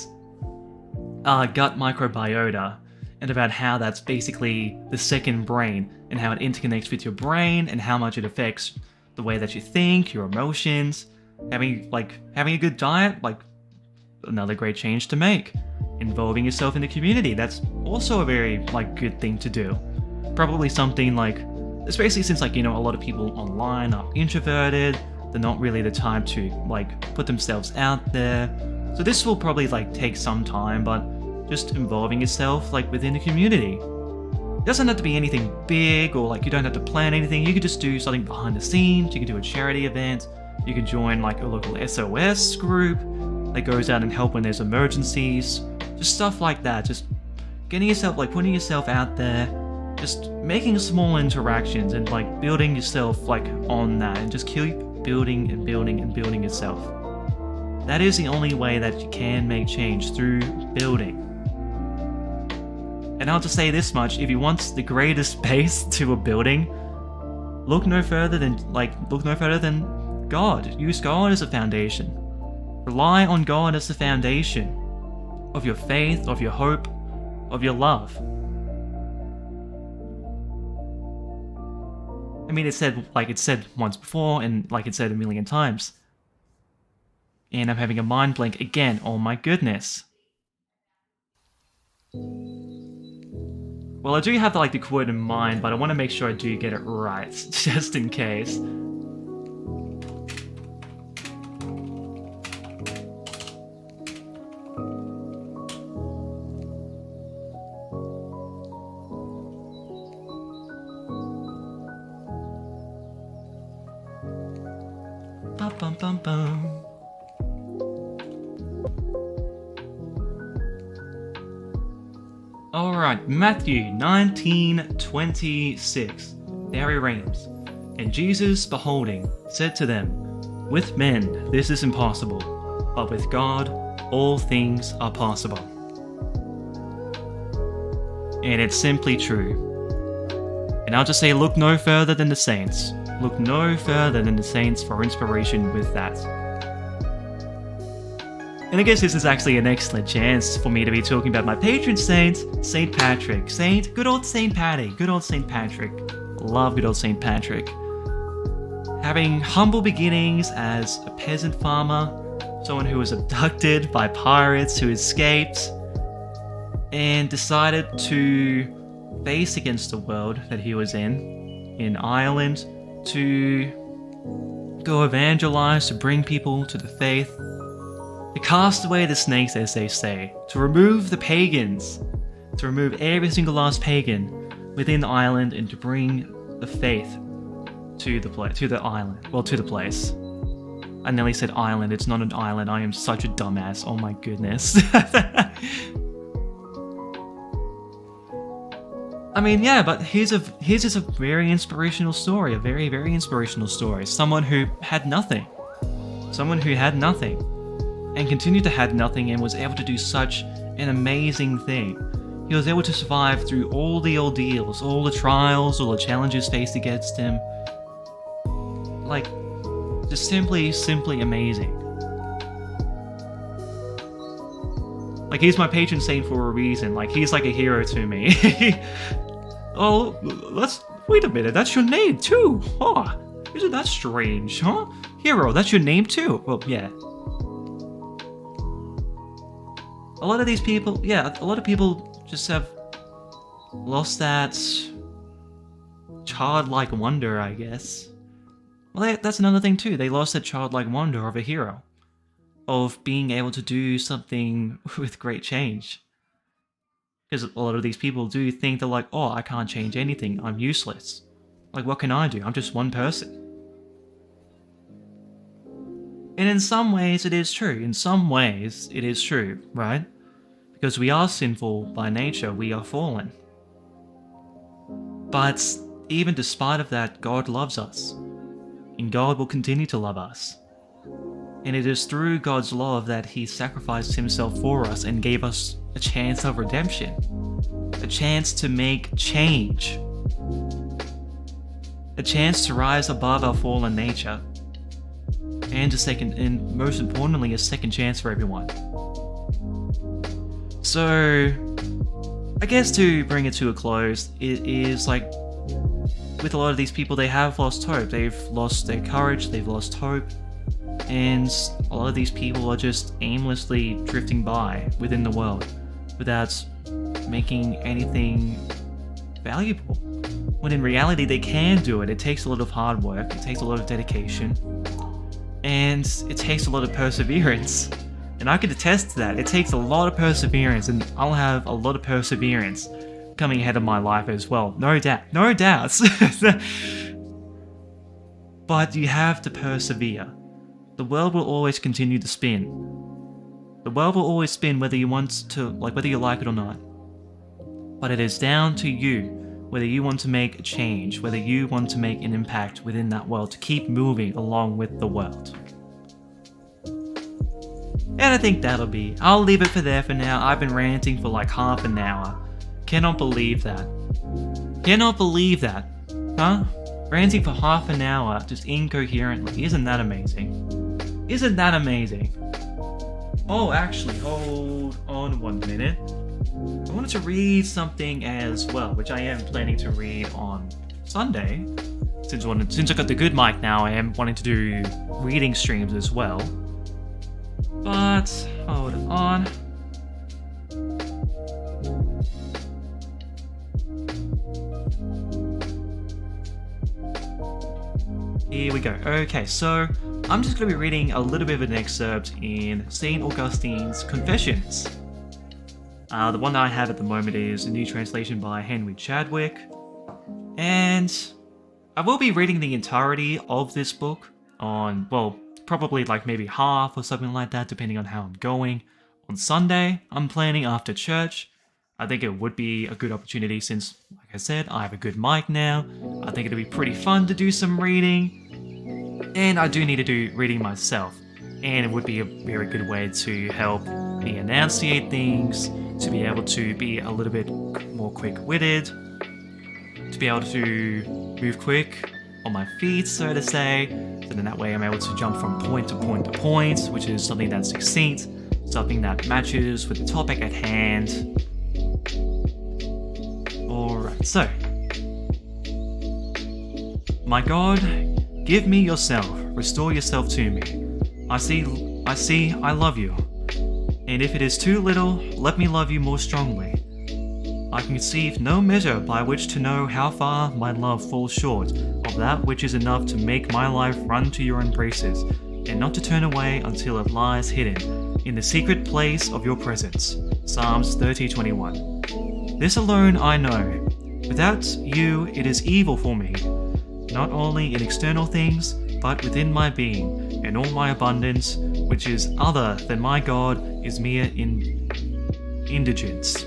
gut microbiota, and about how that's basically the second brain, and how it interconnects with your brain, and how much it affects the way that you think, your emotions. Having a good diet, like, another great change to make. Involving yourself in the community, that's also a very, like, good thing to do. Probably something like, especially since, like, you know, a lot of people online are introverted, they're not really the type to, like, put themselves out there. So this will probably, like, take some time, but just involving yourself, like, within the community. It doesn't have to be anything big, or, like, you don't have to plan anything. You could just do something behind the scenes. You could do a charity event. You could join, like, a local SOS group that goes out and help when there's emergencies. Just stuff like that. Just getting yourself, like, putting yourself out there. Just making small interactions and, like, building yourself, like, on that. And just keep building and building and building yourself. That is the only way that you can make change, through building. And I'll just say this much, if you want the greatest base to a building, look no further than God. Use God as a foundation. Rely on God as the foundation of your faith, of your hope, of your love. I mean, it's said once before, and like it's said a million times. And I'm having a mind blank again, oh my goodness. Well, I do have, like, the quote in mind, but I want to make sure I do get it right, just in case. Ba-bum-bum-bum. Alright, Matthew 19:26. There he reigns. And Jesus, beholding, said to them, with men this is impossible, but with God all things are possible. And it's simply true. And I'll just say, look no further than the saints. Look no further than the saints for inspiration with that. And I guess this is actually an excellent chance for me to be talking about my patron saint, St. Patrick. Good old St. Patty, good old St. Patrick. Love good old St. Patrick. Having humble beginnings as a peasant farmer, someone who was abducted by pirates who escaped, and decided to face against the world that he was in Ireland, to go evangelize, to bring people to the faith, to cast away the snakes, as they say, to remove the pagans, to remove every single last pagan within Ireland, and to bring the faith to the place. I nearly said island. It's not an island. I am such a dumbass. Oh my goodness. I mean, yeah, but his is a very inspirational story. A very, very inspirational story. Someone who had nothing. Someone who had nothing. And continued to have nothing and was able to do such an amazing thing. He was able to survive through all the ordeals, all the trials, all the challenges faced against him. Like, just simply amazing. Like, he's my patron saint for a reason. Like, he's like a hero to me. Oh, wait a minute, that's your name too. Oh, isn't that strange, huh? Hero, that's your name too. Well, yeah. A lot of people just have lost that childlike wonder, I guess. Well, that's another thing too. They lost that childlike wonder of a hero. Of being able to do something with great change. Because a lot of these people do think they're like, oh, I can't change anything. I'm useless. Like, what can I do? I'm just one person. And in some ways it is true. In some ways it is true, right? Because we are sinful by nature. We are fallen. But even despite of that, God loves us. And God will continue to love us. And it is through God's love that He sacrificed Himself for us and gave us a chance of redemption. A chance to make change. A chance to rise above our fallen nature. And most importantly, a second chance for everyone. So, I guess to bring it to a close, it is like, with a lot of these people, they have lost hope. They've lost their courage, they've lost hope. And a lot of these people are just aimlessly drifting by within the world without making anything valuable. When in reality, they can do it. It takes a lot of hard work, it takes a lot of dedication, and it takes a lot of perseverance. And I can attest to that. It takes a lot of perseverance, and I'll have a lot of perseverance coming ahead of my life as well. No doubt. No doubts. But you have to persevere. The world will always continue to spin. The world will always spin whether you like it or not. But it is down to you whether you want to make a change, whether you want to make an impact within that world to keep moving along with the world. And I think I'll leave it there for now. I've been ranting for like half an hour. Cannot believe that. Cannot believe that. Huh? Ranting for half an hour, just incoherently. Isn't that amazing? Isn't that amazing? Oh, actually, hold on 1 minute. I wanted to read something as well, which I am planning to read on Sunday. Since I got the good mic now, I am wanting to do reading streams as well. But, hold on. Here we go. Okay, so I'm just going to be reading a little bit of an excerpt in St. Augustine's Confessions. The one that I have at the moment is a new translation by Henry Chadwick. And I will be reading the entirety of this book on, well, probably like maybe half or something like that, depending on how I'm going. On Sunday, I'm planning after church. I think it would be a good opportunity since, like I said, I have a good mic now. I think it'd be pretty fun to do some reading. And I do need to do reading myself. And it would be a very good way to help me enunciate things, to be able to be a little bit more quick-witted, to to be able to move quick on my feet, so to say. So then that way I'm able to jump from point to point to point, which is something that's succinct, something that matches with the topic at hand. Alright, so. My God, give me yourself, restore yourself to me. I see, I love you. And if it is too little, let me love you more strongly. I can conceive no measure by which to know how far my love falls short of that which is enough to make my life run to your embraces, and not to turn away until it lies hidden in the secret place of your presence. Psalms 30:21. This alone I know. Without you it is evil for me, not only in external things, but within my being, and all my abundance, which is other than my God, is mere indigence.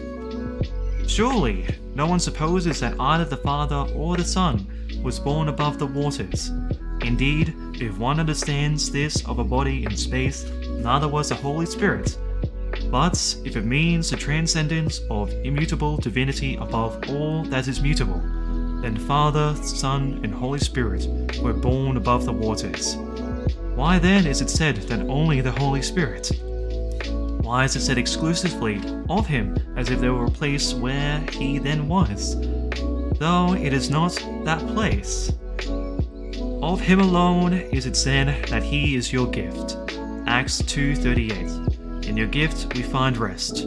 Surely, no one supposes that either the Father or the Son was born above the waters. Indeed, if one understands this of a body in space, neither was the Holy Spirit. But if it means the transcendence of immutable divinity above all that is mutable, then Father, Son, and Holy Spirit were born above the waters. Why then is it said that only the Holy Spirit? Why is it said exclusively of him, as if there were a place where he then was? Though it is not that place. Of him alone is it said that he is your gift. Acts 2:38. In your gift we find rest.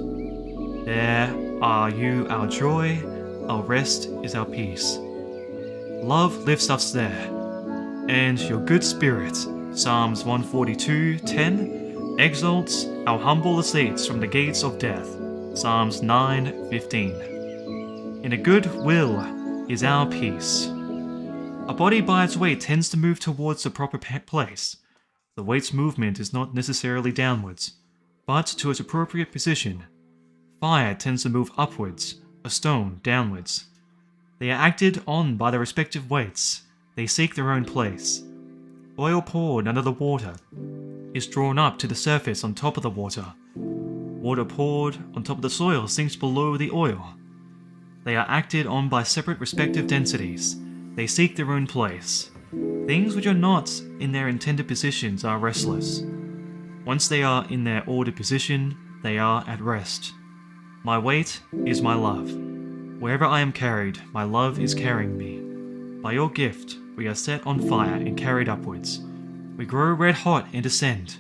There are you our joy, our rest is our peace. Love lifts us there. And your good spirit, Psalms 142:10, exalts our humble estates from the gates of death. Psalms 9:15. In a good will is our peace. A body by its weight tends to move towards the proper place. The weight's movement is not necessarily downwards, but to its appropriate position. Fire tends to move upwards, a stone downwards. They are acted on by their respective weights. They seek their own place. Oil poured under the water is drawn up to the surface on top of the water. Water poured on top of the soil sinks below the oil. They are acted on by separate respective densities. They seek their own place. Things which are not in their intended positions are restless. Once they are in their ordered position, they are at rest. My weight is my love. Wherever I am carried, my love is carrying me. By your gift, we are set on fire and carried upwards. We grow red hot and ascend.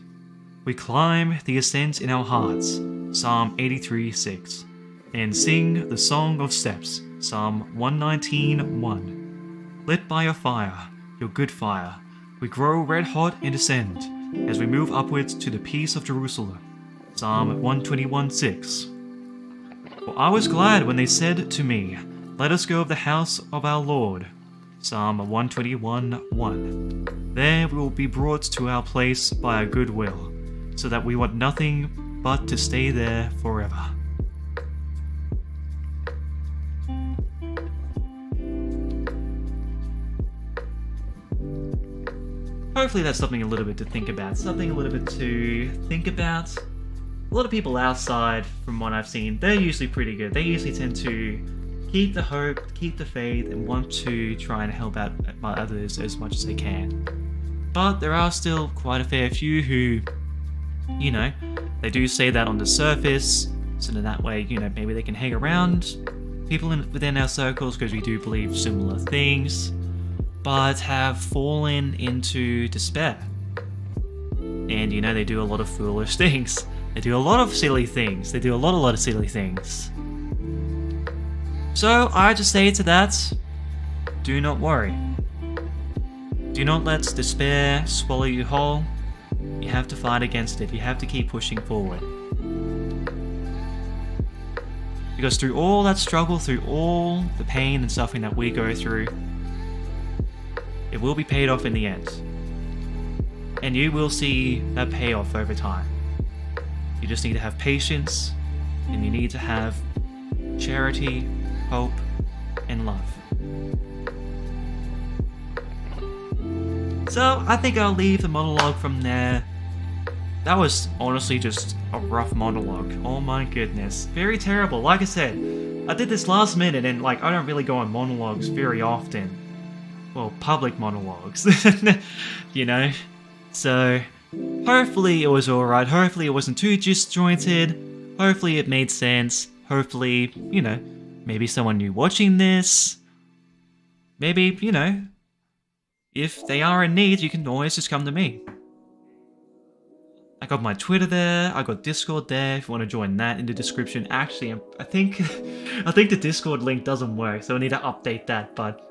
We climb the ascent in our hearts, Psalm 83:6, and sing the Song of Steps, Psalm 119:1. Lit by your fire, your good fire, we grow red hot and ascend, as we move upwards to the peace of Jerusalem, Psalm 121:6. For I was glad when they said to me, let us go of the house of our Lord, Psalm 121:1. There we will be brought to our place by a good will, so that we want nothing but to stay there forever. Hopefully that's something a little bit to think about. A lot of people outside, from what I've seen, they're usually pretty good. They usually tend to keep the hope, keep the faith, and want to try and help out others as much as they can. But there are still quite a fair few who, they do say that on the surface, so in that way, maybe they can hang around people within our circles because we do believe similar things, but have fallen into despair. And they do a lot of foolish things. They do a lot of silly things. They do a lot of silly things. So I just say to that, do not worry. Do not let despair swallow you whole. You have to fight against it. You have to keep pushing forward. Because through all that struggle, through all the pain and suffering that we go through, it will be paid off in the end. And you will see that payoff over time. You just need to have patience, and you need to have charity, hope, and love. So I think I'll leave the monologue from there. that was honestly just a rough monologue. Oh my goodness. Very terrible. Like I said, I did this last minute and like I don't really go on monologues very often. Well, public monologues. You know? So, hopefully it was alright. Hopefully it wasn't too disjointed. Hopefully it made sense. Hopefully, you know, maybe someone new watching this. Maybe, you know, if they are in need, you can always just come to me. I got my Twitter there, I got Discord there, if you want to join that in the description. Actually, I think the Discord link doesn't work, so I need to update that, but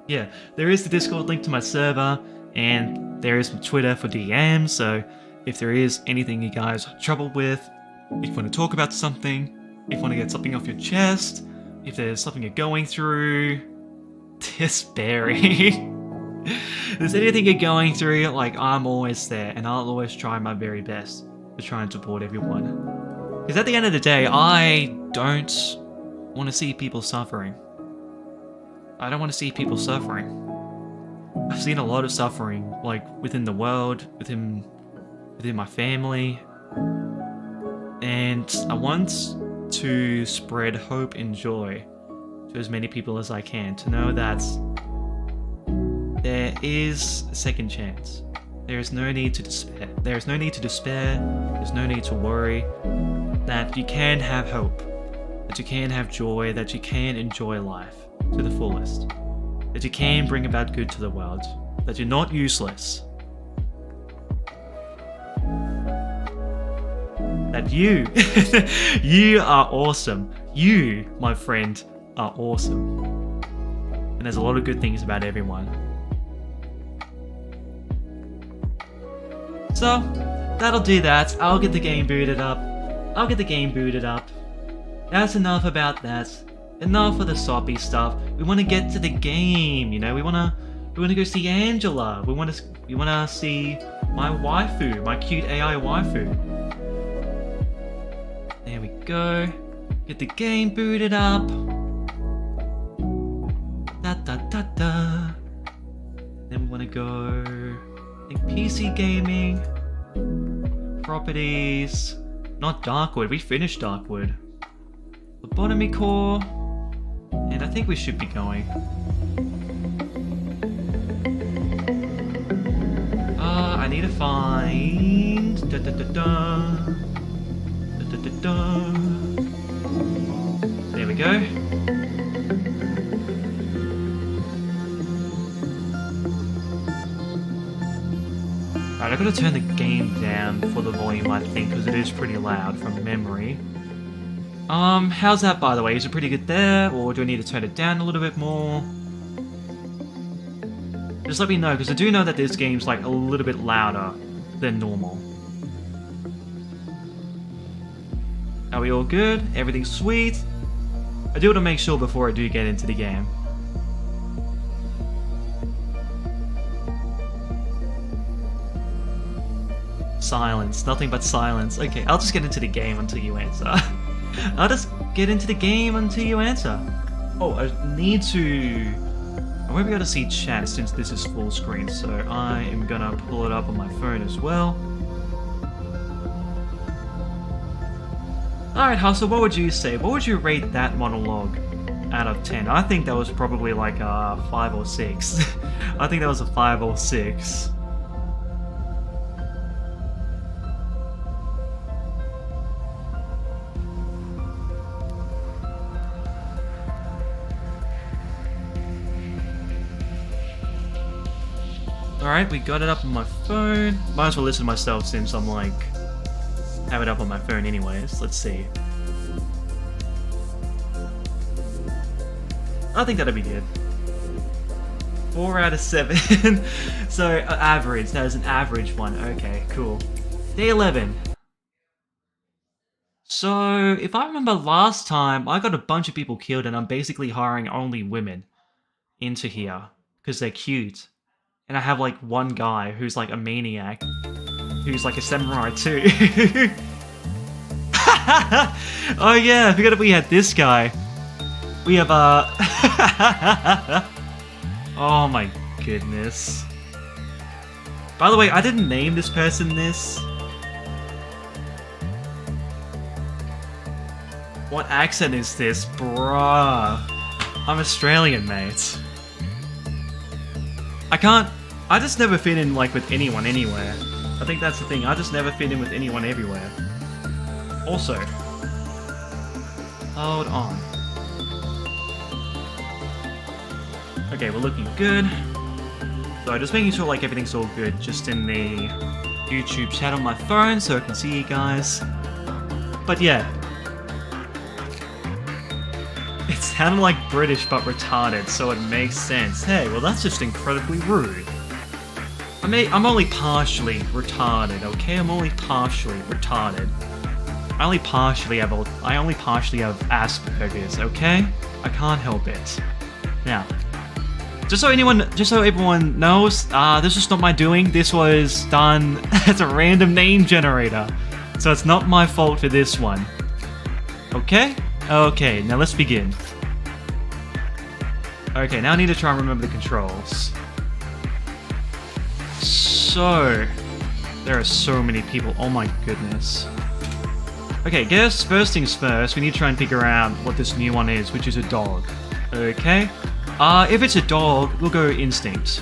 yeah, there is the Discord link to my server, and there is Twitter for DMs, so if there is anything you guys have trouble with, if you want to talk about something, if you want to get something off your chest, if there's something you're going through, despairing. If there's anything you're going through, like, I'm always there, and I'll always try my very best to try and support everyone. Because at the end of the day, I don't want to see people suffering. I don't want to see people suffering. I've seen a lot of suffering, like, within the world, within my family, and I want to spread hope and joy to as many people as I can, to know that there is a second chance. There is no need to despair. There is no need to despair. There's no need to worry. That you can have hope. That you can have joy. That you can enjoy life to the fullest. That you can bring about good to the world. That you're not useless. That you are awesome. You, my friend, are awesome. And there's a lot of good things about everyone. So, that'll do that. I'll get the game booted up. That's enough about that. Enough of the soppy stuff. We want to get to the game, you know? We want to go see Angela. We want to see my waifu, my cute AI waifu. There we go. Get the game booted up. Da. Then we want to go, I think, PC gaming, properties, not Darkwood, we finished Darkwood, Lobotomy core, and I think we should be going. I need to find, there we go. Alright, I've got to turn the game down for the volume, I think, because it is pretty loud from memory. How's that, by the way? Is it pretty good there, or do I need to turn it down a little bit more? Just let me know, because I do know that this game's, like, a little bit louder than normal. Are we all good? Everything's sweet? I do want to make sure before I do get into the game. Silence, nothing but silence. Okay, I'll just get into the game until you answer. I'll just get into the game until you answer. Oh, I need to... I won't be able to see chat since this is full screen, so I am gonna pull it up on my phone as well. Alright, Hustle, what would you say? What would you rate that monologue out of 10? I think that was probably like a 5 or 6. I think that was a 5 or 6. Alright, we got it up on my phone. Might as well listen to myself since I'm like... have it up on my phone anyways. Let's see. I think that'll be good. 4 out of 7. So, average. That is an average one. Okay, cool. Day 11. So, if I remember last time, I got a bunch of people killed and I'm basically hiring only women into here. Because they're cute. And I have like one guy who's like a maniac. Who's like a samurai too. Oh yeah, I forgot that we had this guy. We have oh my goodness. By the way, I didn't name this person this. What accent is this, bruh? I'm Australian, mate. I just never fit in, like, with anyone anywhere. I think that's the thing, I just never fit in with anyone everywhere. Also, hold on. Okay, we're looking good. So just making sure, like, everything's all good, just in the YouTube chat on my phone so I can see you guys. But yeah. It sounded like British but retarded, so it makes sense. Hey, well that's just incredibly rude. I'm only partially retarded, okay? I'm only partially retarded. I only partially have Asperger's, okay? I can't help it. Now, just so everyone knows, this was not my doing. This was done as a random name generator, so it's not my fault for this one. Okay? Okay, now let's begin. Okay, now I need to try and remember the controls. So, there are so many people. Oh my goodness. Okay, guess first things first, we need to try and figure out what this new one is, which is a dog. Okay? If it's a dog, we'll go instinct.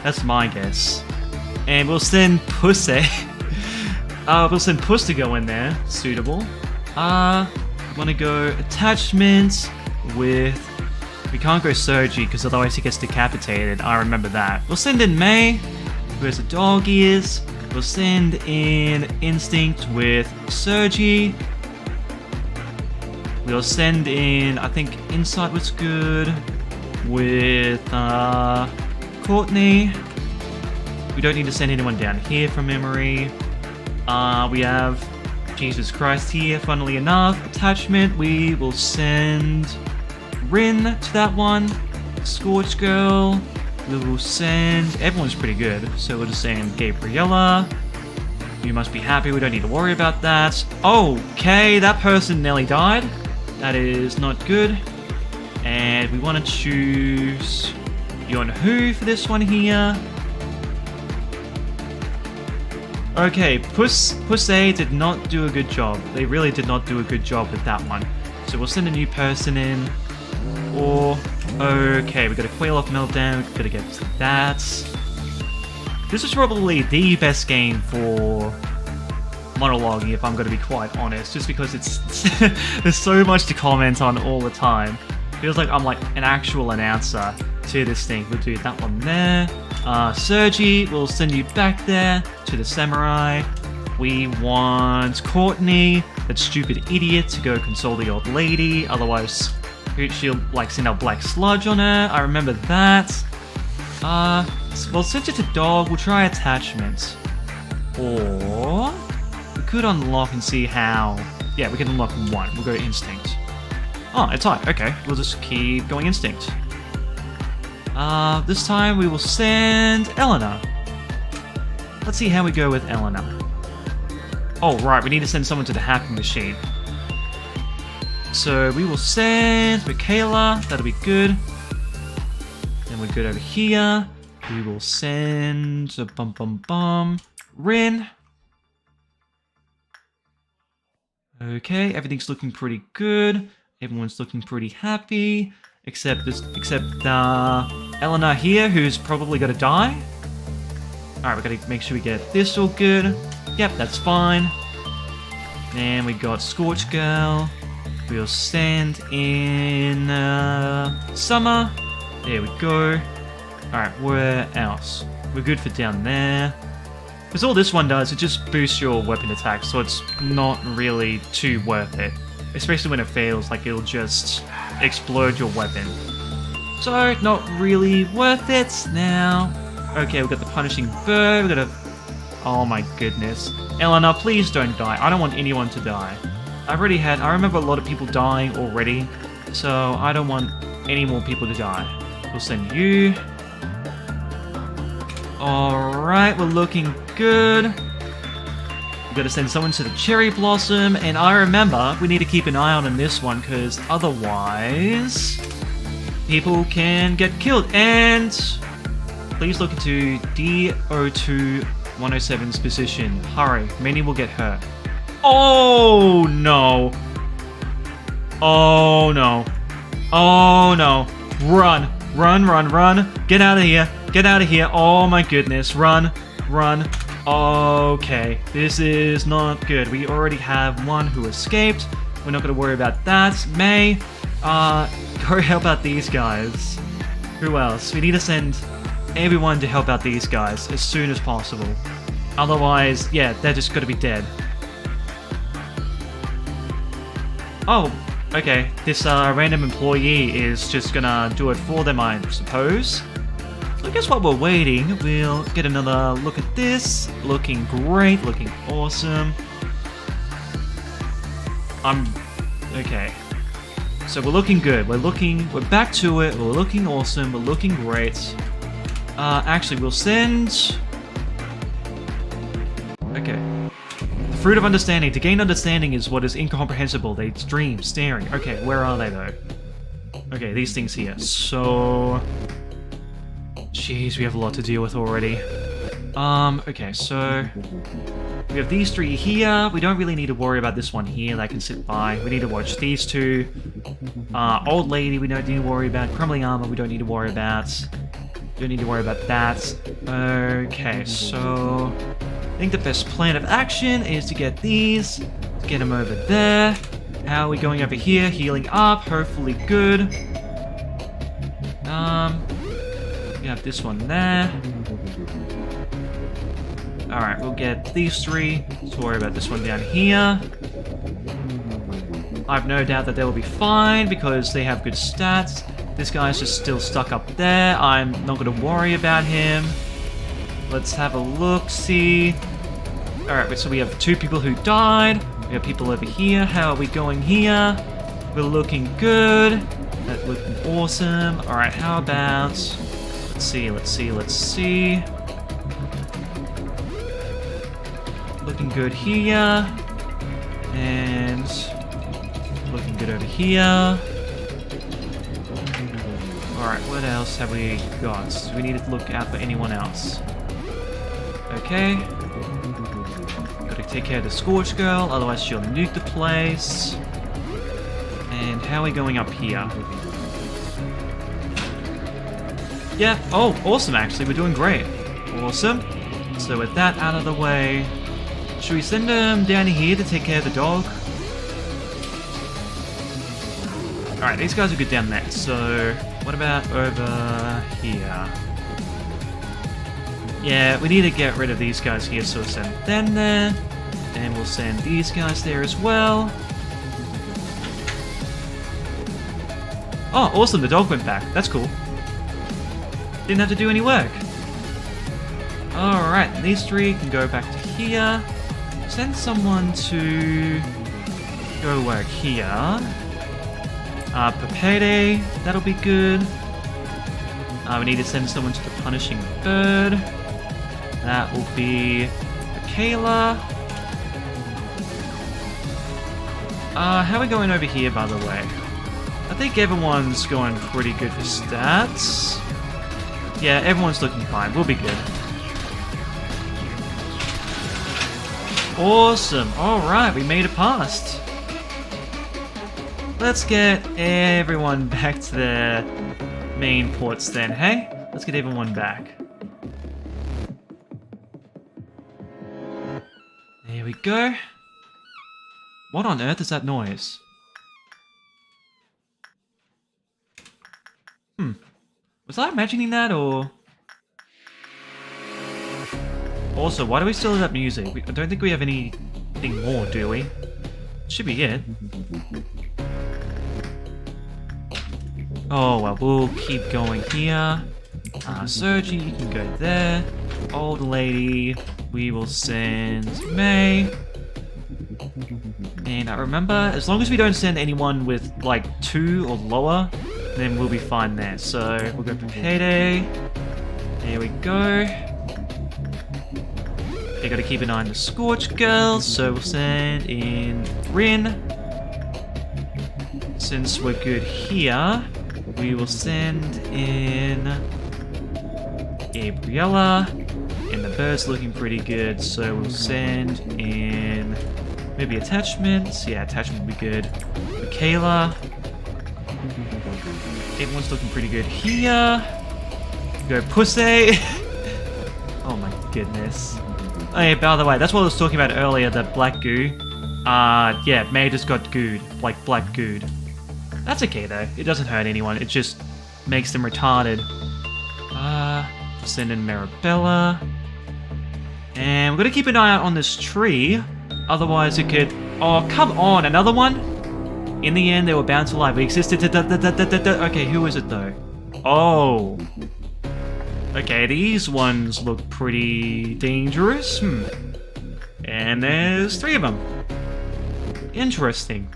That's my guess. And we'll send Pussy. We'll send Puss to go in there. Suitable. We want to go attachments with... We can't go Sergi, because otherwise he gets decapitated. I remember that. We'll send in May, who has a dog ears. We'll send in Instinct with Sergi. We'll send in, I think Insight was good, with Courtney. We don't need to send anyone down here from memory. We have Jesus Christ here, funnily enough. Attachment, we will send Rin to that one. Scorch Girl. We will send... Everyone's pretty good, so we'll just send Gabriella. You must be happy, we don't need to worry about that. Okay, that person nearly died. That is not good. And we want to choose... Yonhu for this one here. Okay, Pussy did not do a good job. They really did not do a good job with that one. So we'll send a new person in. Or... Okay, we got a Quail Off Meltdown, we gotta get to that. This is probably the best game for monologuing, if I'm gonna be quite honest, just because it's there's so much to comment on all the time. Feels like I'm like an actual announcer to this thing. We'll do that one there. Sergi, we'll send you back there to the samurai. We want Courtney, that stupid idiot, to go console the old lady, otherwise she'll like send out black sludge on her. I remember that. We'll switch it to dog, we'll try attachments. Or we could unlock and see how. Yeah, we can unlock one. We'll go instinct. Oh, it's tight. Okay, we'll just keep going instinct. This time we will send Eleanor. Let's see how we go with Eleanor. Oh, right, we need to send someone to the happy machine. So we will send Michaela, that'll be good. Then we're good over here. We will send Rin. Okay, everything's looking pretty good. Everyone's looking pretty happy. Except Eleanor here, who's probably gonna die. Alright, we gotta make sure we get this all good. Yep, that's fine. Then we got Scorch Girl. We'll send in Summer. There we go. Alright, where else? We're good for down there. Because all this one does, it just boosts your weapon attack, so it's not really too worth it. Especially when it fails, like it'll just explode your weapon. So, not really worth it. Now, okay, we've got the Punishing Bird, we've got a... Oh my goodness. Eleanor, please don't die. I don't want anyone to die. I remember a lot of people dying already, so I don't want any more people to die. We'll send you. Alright, we're looking good. We've got to send someone to the Cherry Blossom, and I remember we need to keep an eye on this one, because otherwise people can get killed. And please look into D02 107's position. Hurry, many will get hurt. Oh no! Oh no. Oh no. Run. Run, run, run. Get out of here. Get out of here. Oh my goodness. Run. Run. Okay. This is not good. We already have one who escaped. We're not going to worry about that. May, go help out these guys. Who else? We need to send everyone to help out these guys as soon as possible. Otherwise, yeah, they're just going to be dead. Oh, okay. This random employee is just gonna do it for them, I suppose. So I guess while we're waiting, we'll get another look at this. Looking great, looking awesome. Okay. So we're looking good. We're back to it. We're looking awesome. We're looking great. Actually, we'll send... Okay. The fruit of understanding. To gain understanding is what is incomprehensible. They dream, staring. Okay, where are they though? Okay, these things here. So... Jeez, we have a lot to deal with already. Okay, so... We have these three here. We don't really need to worry about this one here that can sit by. We need to watch these two. Old lady, we don't need to worry about. Crumbling armor, we don't need to worry about. Don't need to worry about that. Okay, so... I think the best plan of action is to get these. To get them over there. How are we going over here? Healing up, hopefully good. We have this one there. Alright, we'll get these three. Let's worry about this one down here. I have no doubt that they will be fine because they have good stats. This guy's just still stuck up there. I'm not going to worry about him. Let's have a look-see. Alright, so we have two people who died. We have people over here. How are we going here? We're looking good. That's looking awesome. Alright, how about... Let's see. Looking good here. And... looking good over here. Alright, what else have we got? Do we need to look out for anyone else? Okay. Gotta take care of the Scorch Girl, otherwise she'll nuke the place. And how are we going up here? Yeah, oh, awesome actually, we're doing great. Awesome. So with that out of the way, should we send him down here to take care of the dog? Alright, these guys are good down there, so what about over here? Yeah, we need to get rid of these guys here, so we'll send them there. And we'll send these guys there as well. Oh, awesome, the dog went back. That's cool. Didn't have to do any work. Alright, these three can go back to here. Send someone to go work here. Papede, that'll be good. We need to send someone to the Punishing Bird. That will be Michaela. How are we going over here, by the way? I think everyone's going pretty good for stats. Yeah, everyone's looking fine. We'll be good. Awesome. Alright, we made it past. Let's get everyone back to their main ports then, hey? Let's get everyone back. There we go. What on earth is that noise? Was I imagining that, or... Also, why do we still have that music? I don't think we have anything more, do we? Should be it. Oh, well, we'll keep going here. Sergi, you can go there. Old lady, we will send May. And I remember, as long as we don't send anyone with, like, 2 or lower, then we'll be fine there. So, we'll go for Payday. There we go. They gotta keep an eye on the Scorch Girl, so we'll send in Rin. Since we're good here, we will send in Gabriella. And the bird's looking pretty good, so we'll send in maybe attachments. Yeah, attachment would be good. Kayla. Everyone's looking pretty good here. Go Pussy. Oh my goodness. Oh yeah, by the way, that's what I was talking about earlier, the black goo. Yeah, May just got gooed. Like, black gooed. That's okay though. It doesn't hurt anyone. It just makes them retarded. Send in Marabella. And we're gonna keep an eye out on this tree. Otherwise it could... Oh, come on, another one? In the end, they were bound to life. We existed... Okay, who is it though? Oh. Okay, these ones look pretty dangerous. And there's 3 of them. Interesting.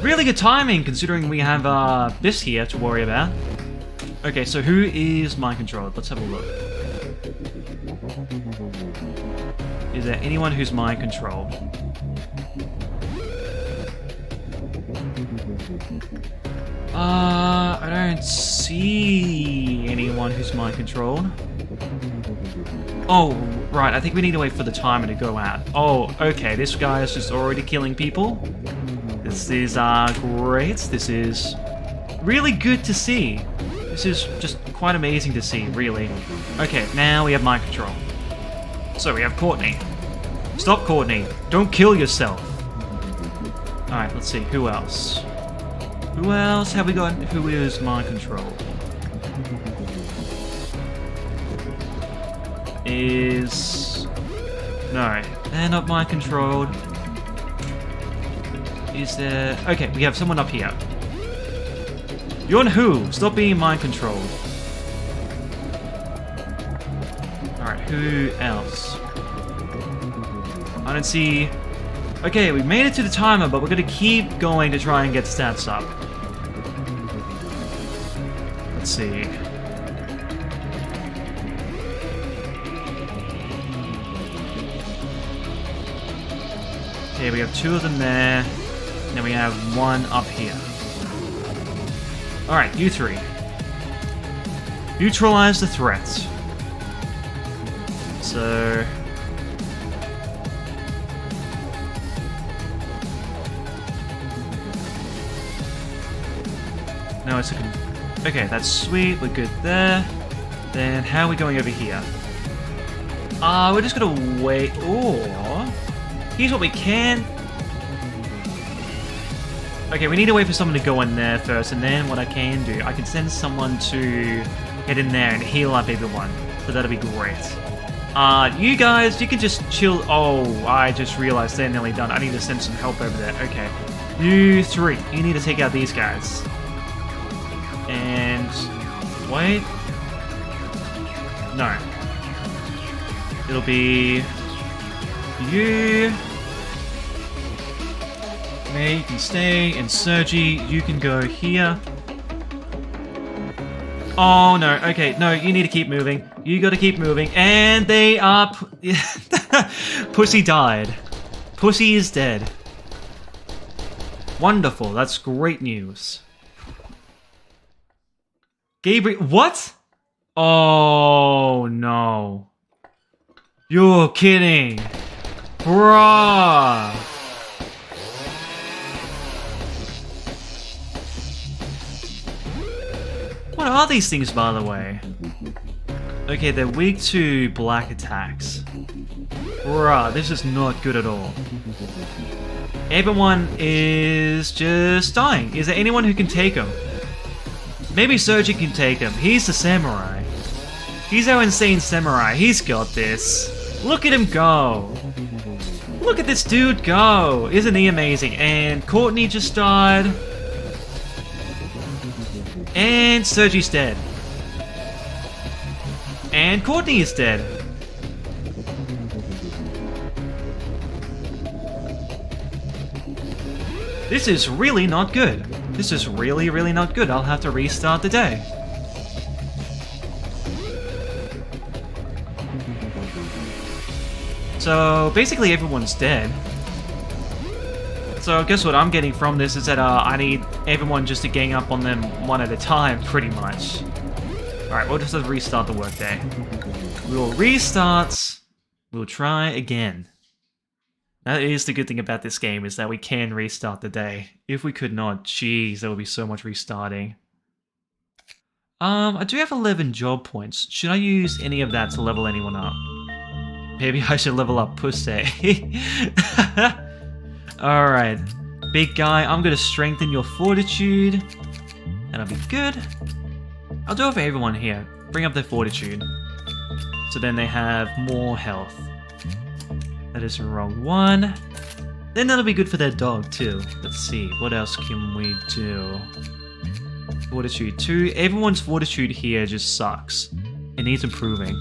Really good timing, considering we have this here to worry about. Okay, so who is mind controlled? Let's have a look. Is there anyone who's mind controlled? I don't see anyone who's mind controlled. Oh, right, I think we need to wait for the timer to go out. Oh, okay, this guy is just already killing people. This is great. This is really good to see. This is just quite amazing to see, really. Okay, now we have mind control. So we have Courtney. Stop, Courtney. Don't kill yourself. Alright, let's see. Who else? Who else have we got? Who is mind control? Is... No, they're not mind controlled. Is there... Okay, we have someone up here. You're on who? Stop being mind controlled. Alright, who else? I don't see... Okay, we made it to the timer, but we're gonna keep going to try and get stats up. Let's see. Okay, we have 2 of them there. And then we have 1 up here. Alright, you 3. Neutralize the threats. So... No, it's a... Okay, that's sweet. We're good there. Then how are we going over here? We're just gonna wait. Or... Here's what we can... Okay, we need to wait for someone to go in there first, and then what I can do, I can send someone to get in there and heal up everyone. So that'll be great. You guys, you can just chill. Oh, I just realized they're nearly done. I need to send some help over there. Okay. You 3, you need to take out these guys. And... Wait. No. It'll be... You... May, you can stay, and Sergi, you can go here. Oh no, okay, no, you need to keep moving. You gotta keep moving, and they are... Pussy died. Pussy is dead. Wonderful, that's great news. Gabriel, what? Oh no. You're kidding. Bruh. What are these things, by the way? Okay, they're weak to black attacks. Bruh, this is not good at all. Everyone is just dying. Is there anyone who can take him? Maybe Sergi can take him. He's the samurai. He's our insane samurai. He's got this. Look at him go. Look at this dude go. Isn't he amazing? And Courtney just died. And Sergi's dead. And Courtney is dead. This is really not good. This is really, really not good. I'll have to restart the day. So, basically everyone's dead. So, guess what I'm getting from this is that I need everyone just to gang up on them one at a time, pretty much. Alright, we'll just have to restart the workday. We will restart. We'll try again. That is the good thing about this game, is that we can restart the day. If we could not, jeez, there would be so much restarting. I do have 11 job points. Should I use any of that to level anyone up? Maybe I should level up Pussy. Alright, big guy, I'm gonna strengthen your fortitude. That'll be good. I'll do it for everyone here. Bring up their fortitude. So then they have more health. That is the wrong one. Then that'll be good for their dog too. Let's see, what else can we do? Fortitude 2. Everyone's fortitude here just sucks. It needs improving.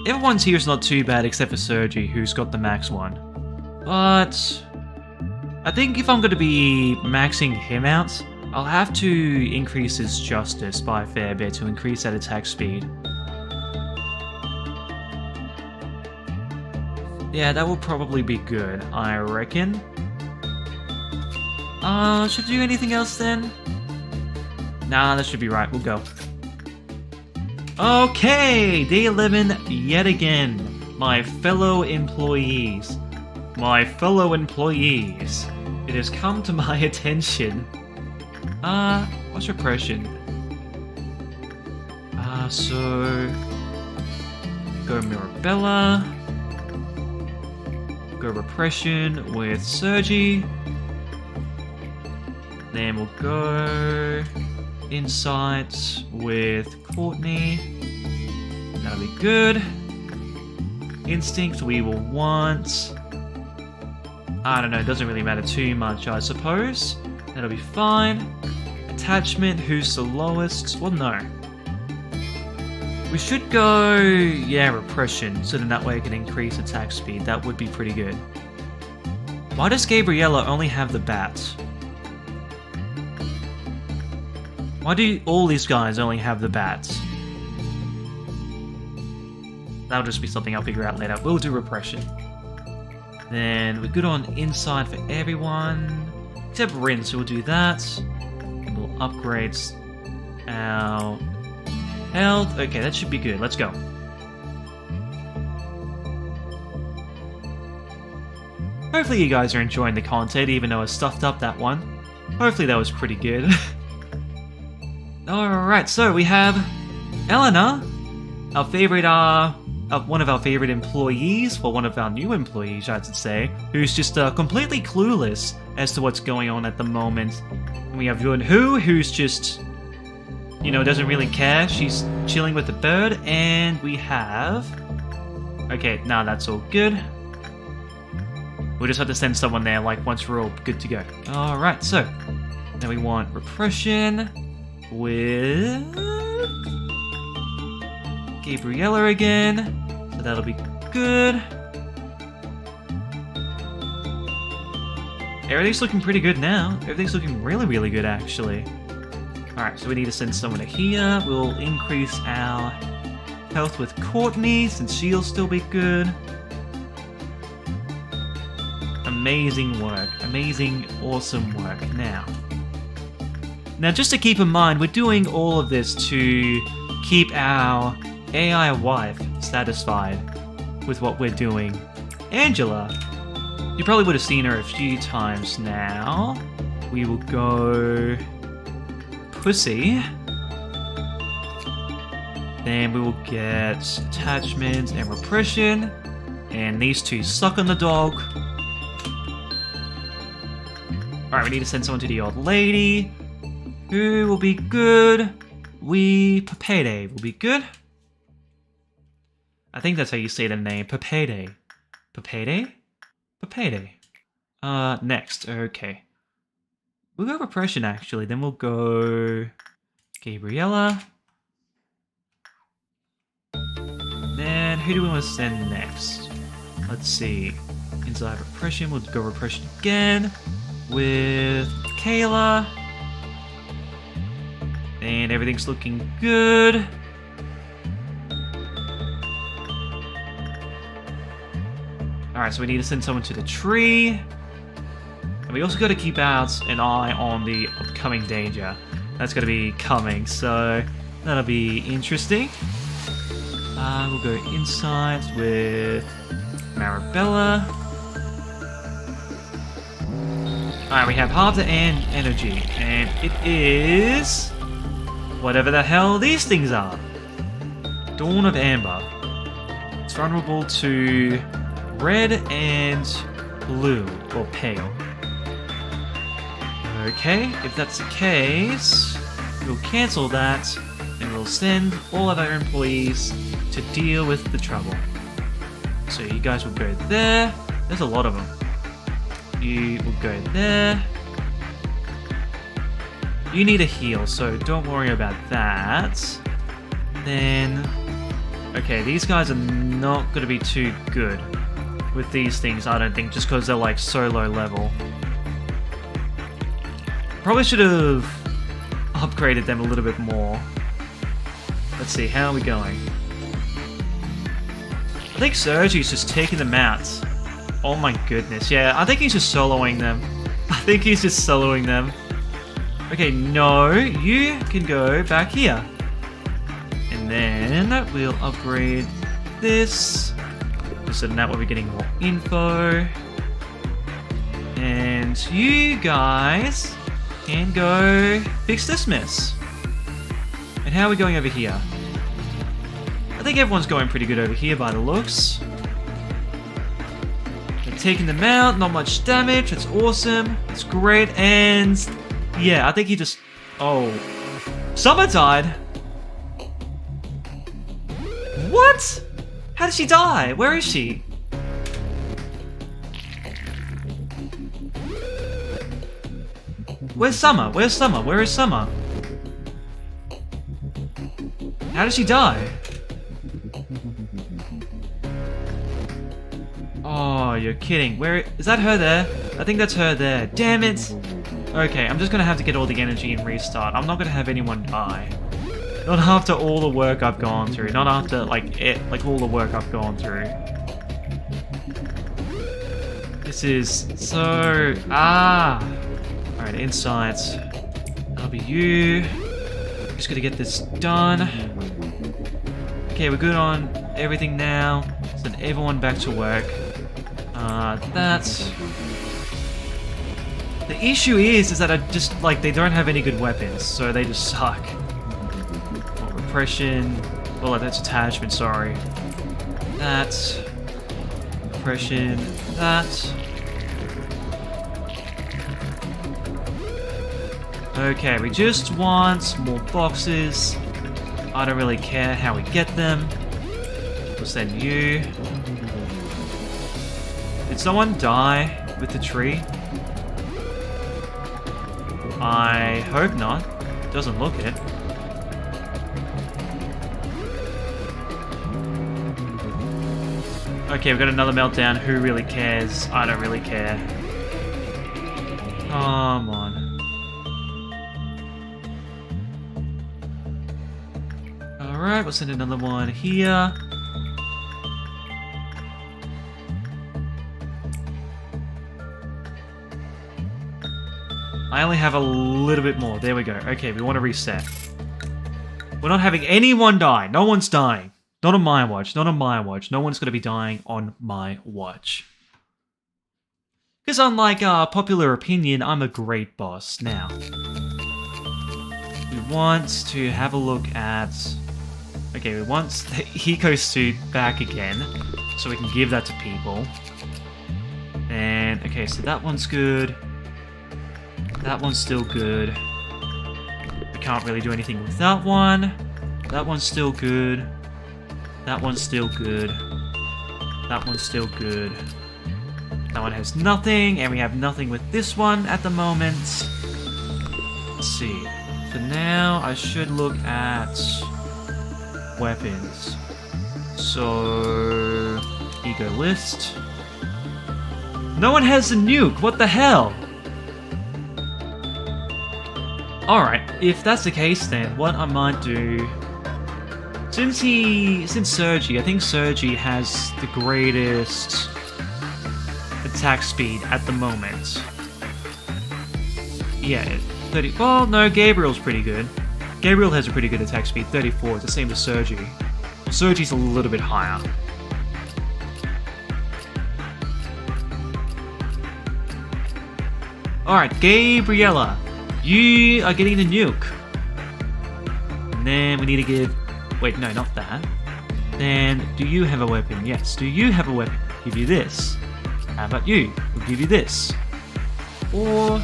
Everyone's here is not too bad except for Sergi, who's got the max one. But I think if I'm going to be maxing him out, I'll have to increase his justice by a fair bit to increase that attack speed. Yeah, that will probably be good, I reckon. Should I do anything else then? Nah, that should be right, we'll go. Okay, day 11 yet again. My fellow employees. My fellow employees. It has come to my attention. What's repression? So... Go Mirabella. Go repression with Sergi. Then we'll go... Insight with Courtney. That'll be good. Instinct we will want... I don't know, it doesn't really matter too much, I suppose. That'll be fine. Attachment, who's the lowest? Well, no. We should go... yeah, repression, so then that way I can increase attack speed. That would be pretty good. Why does Gabriella only have the bats? Why do all these guys only have the bats? That'll just be something I'll figure out later. We'll do repression. Then we're good on insight for everyone. Except Rin, so we'll do that. And we'll upgrade our health. Okay, that should be good. Let's go. Hopefully you guys are enjoying the content, even though I stuffed up that one. Hopefully that was pretty good. Alright, so we have Eleanor, our favorite, one of our favorite employees, well, one of our new employees, I should say, who's just completely clueless as to what's going on at the moment. And we have Yunhu, who's just, you know, doesn't really care. She's chilling with the bird. And we have... okay, now that's all good. We'll just have to send someone there, like, once we're all good to go. Alright, so, now we want repression with Gabriella again, so that'll be good. Everything's looking pretty good now. Everything's looking really, really good, actually. Alright, so we need to send someone to here. We'll increase our health with Courtney, since she'll still be good. Amazing work. Amazing, awesome work. Now, just to keep in mind, we're doing all of this to keep our AI wife satisfied with what we're doing. Angela, you probably would have seen her a few times now. We will go Pussy. Then we will get attachments and repression. And these two suck on the dog. Alright, we need to send someone to the old lady. Who will be good? Papede will be good. I think that's how you say the name. Papede. Papede? Papede. Next. Okay. We'll go repression, actually. Then we'll go Gabriella. Then who do we want to send next? Let's see. Inside repression, we'll go repression again with Kayla. And everything's looking good. Alright, so we need to send someone to the tree. And we also got to keep out an eye on the upcoming danger. That's going to be coming, so that'll be interesting. We'll go inside with Marabella. Alright, we have half the energy, and it is whatever the hell these things are. Dawn of Amber. It's vulnerable to red and blue, or pale. Okay, if that's the case, we'll cancel that, and we'll send all of our employees to deal with the trouble. So you guys will go there. There's a lot of them. You will go there. You need a heal, so don't worry about that. Then... okay, these guys are not going to be too good with these things, I don't think, just because they're like so low level. Probably should have upgraded them a little bit more. Let's see, how are we going? I think Sergi's just taking them out. Oh my goodness, yeah, I think he's just soloing them. I think he's just soloing them. Okay, no, you can go back here. And then we'll upgrade this. So that way we're getting more info. And you guys can go fix this mess. And how are we going over here? I think everyone's going pretty good over here by the looks. They're taking them out, not much damage, that's awesome, that's great, and yeah, I think he just... oh. Summer died! What? How did she die? Where is she? Where's Summer? Where's Summer? Where is Summer? How did she die? Oh, you're kidding. Where is that her there? I think that's her there. Damn it! Okay, I'm just gonna have to get all the energy and restart. I'm not gonna have anyone die. Not after all the work I've gone through. Not after like all the work I've gone through. This is so Alright, insights. That'll be you. Just gotta get this done. Okay, we're good on everything now. Send everyone back to work. That's... the issue is that I just, like, they don't have any good weapons, so they just suck. Oh, repression. Well, that's attachment, sorry. That. Repression. That. Okay, we just want more boxes. I don't really care how we get them. We'll send you. Did someone die with the tree? I hope not. Doesn't look it. Okay, we've got another meltdown. Who really cares? I don't really care. Come on. Alright, we'll send another one here. I only have a little bit more. There we go. Okay, we want to reset. We're not having anyone die. No one's dying. Not on my watch. Not on my watch. No one's going to be dying on my watch. Because unlike popular opinion, I'm a great boss. Now, we want to have a look at... okay, we want the eco suit back again, so we can give that to people. And, okay, so that one's good. That one's still good. We can't really do anything with that one. That one's still good. That one's still good. That one's still good. That one has nothing, and we have nothing with this one at the moment. Let's see. For now, I should look at weapons. So, ego list. No one has a nuke. What the hell? Alright, if that's the case, then what I might do... Since Sergi, I think Sergi has the greatest attack speed at the moment. Yeah, 30... well, no, Gabriel's pretty good. Gabriel has a pretty good attack speed, 34. It's the same as Sergi. Sergi's a little bit higher. Alright, Gabriella, you are getting the nuke. And then we need to give... Wait, no, not that. Then, do you have a weapon? Yes. Do you have a weapon? Give you this. How about you? We'll give you this. Or...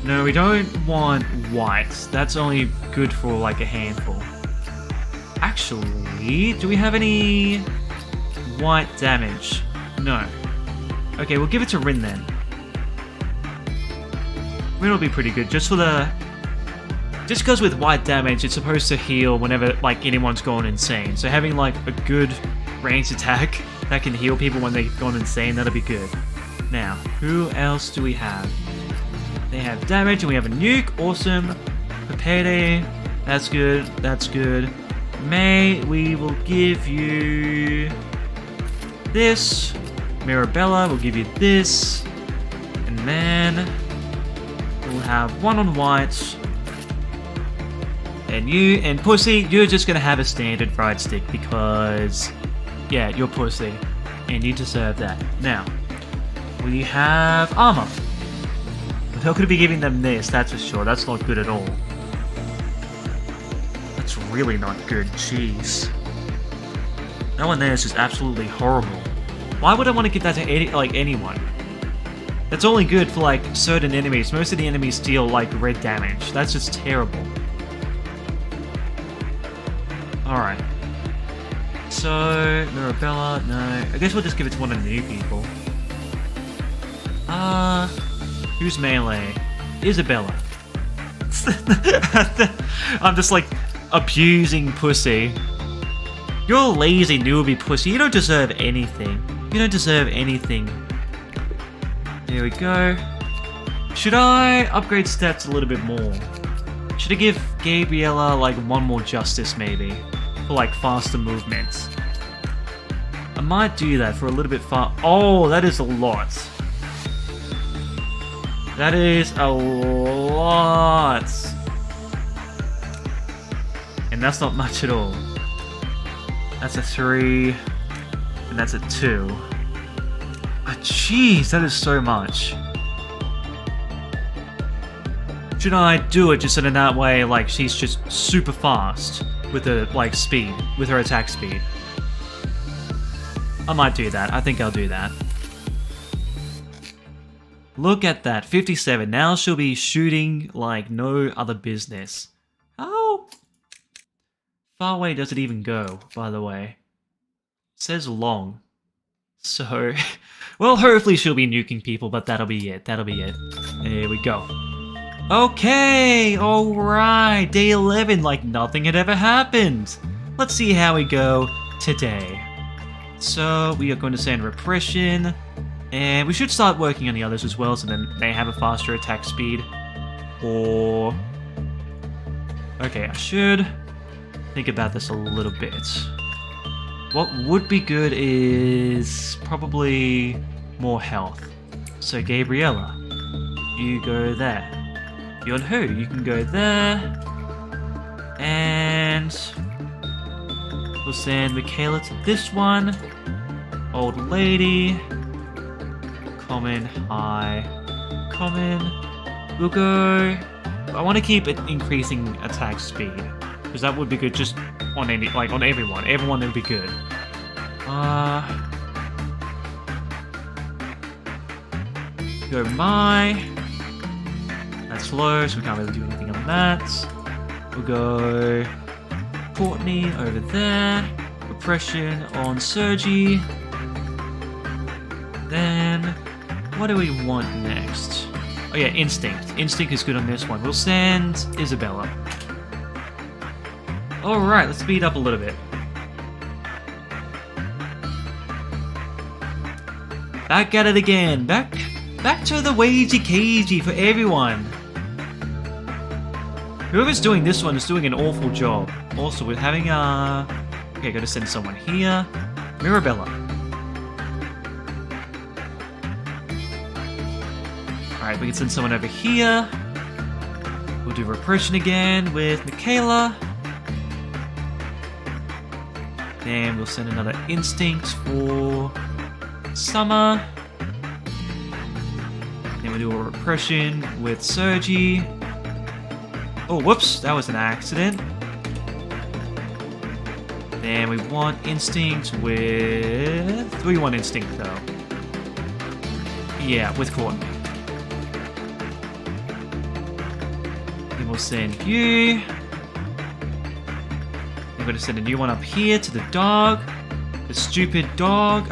No, we don't want white. That's only good for like a handful. Actually, do we have any white damage? No. Okay, we'll give it to Rin then. Rin will be pretty good, just for the... Just because with white damage, it's supposed to heal whenever like anyone's gone insane. So having like a good ranged attack that can heal people when they've gone insane, that'll be good. Now, who else do we have? They have damage and we have a nuke. Awesome. Pepede. That's good. That's good. May, we will give you this. Mirabella, we'll give you this. And then we'll have one on white. And you and Pussy, you're just gonna have a standard fried stick because, yeah, you're Pussy. And you deserve that. Now, we have armor. We're not gonna be giving them this, that's for sure. That's not good at all. That's really not good, jeez. That one there is just absolutely horrible. Why would I want to give that to anyone? That's only good for like certain enemies. Most of the enemies deal like red damage. That's just terrible. Alright. So, Mirabella, no. I guess we'll just give it to one of the new people. Who's melee? Isabella. I'm just like abusing Pussy. You're a lazy newbie, Pussy. You don't deserve anything. You don't deserve anything. There we go. Should I upgrade stats a little bit more? Should I give Gabriella like one more justice maybe? For like faster movements. I might do that for a little bit far. Oh, that is a lot. That is a lot. And that's not much at all. That's a 3. And that's a 2. Jeez, that is so much. Should I do it just in that way, like she's just super fast with her like speed, with her attack speed? I might do that. I think I'll do that. Look at that, 57. Now she'll be shooting like no other business. How far away does it even go, by the way? It says long. So, well, hopefully she'll be nuking people, but that'll be it. That'll be it. There we go. Okay, alright. Day 11, like nothing had ever happened. Let's see how we go today. So, we are going to send repression. And we should start working on the others as well, so then they have a faster attack speed. Or... Okay, I should think about this a little bit. What would be good is probably more health. So Gabriella, you go there. You and who? You can go there. And we'll send Michaela to this one. Old lady. Common, high, common. We'll go... I want to keep it increasing attack speed, because that would be good just on any, like on everyone. Everyone would be good. Go my. That's low, so we can't really do anything on that. We'll go Courtney over there. Repression on Sergi. Then, what do we want next? Oh yeah, Instinct. Instinct is good on this one. We'll send Isabella. Alright, let's speed up a little bit. Back at it again. Back to the wagey cagey for everyone. Whoever's doing this one is doing an awful job. Also, we're having okay, gotta send someone here. Mirabella. Alright, we can send someone over here. We'll do repression again with Michaela. And we'll send another instinct for Summer. Then Then we do a repression with Sergi. Oh, whoops, that was an accident. Then we want instinct with... We want instinct though. Yeah, with Courtney. Then we'll send you. I'm going to send a new one up here to the dog. The stupid dog.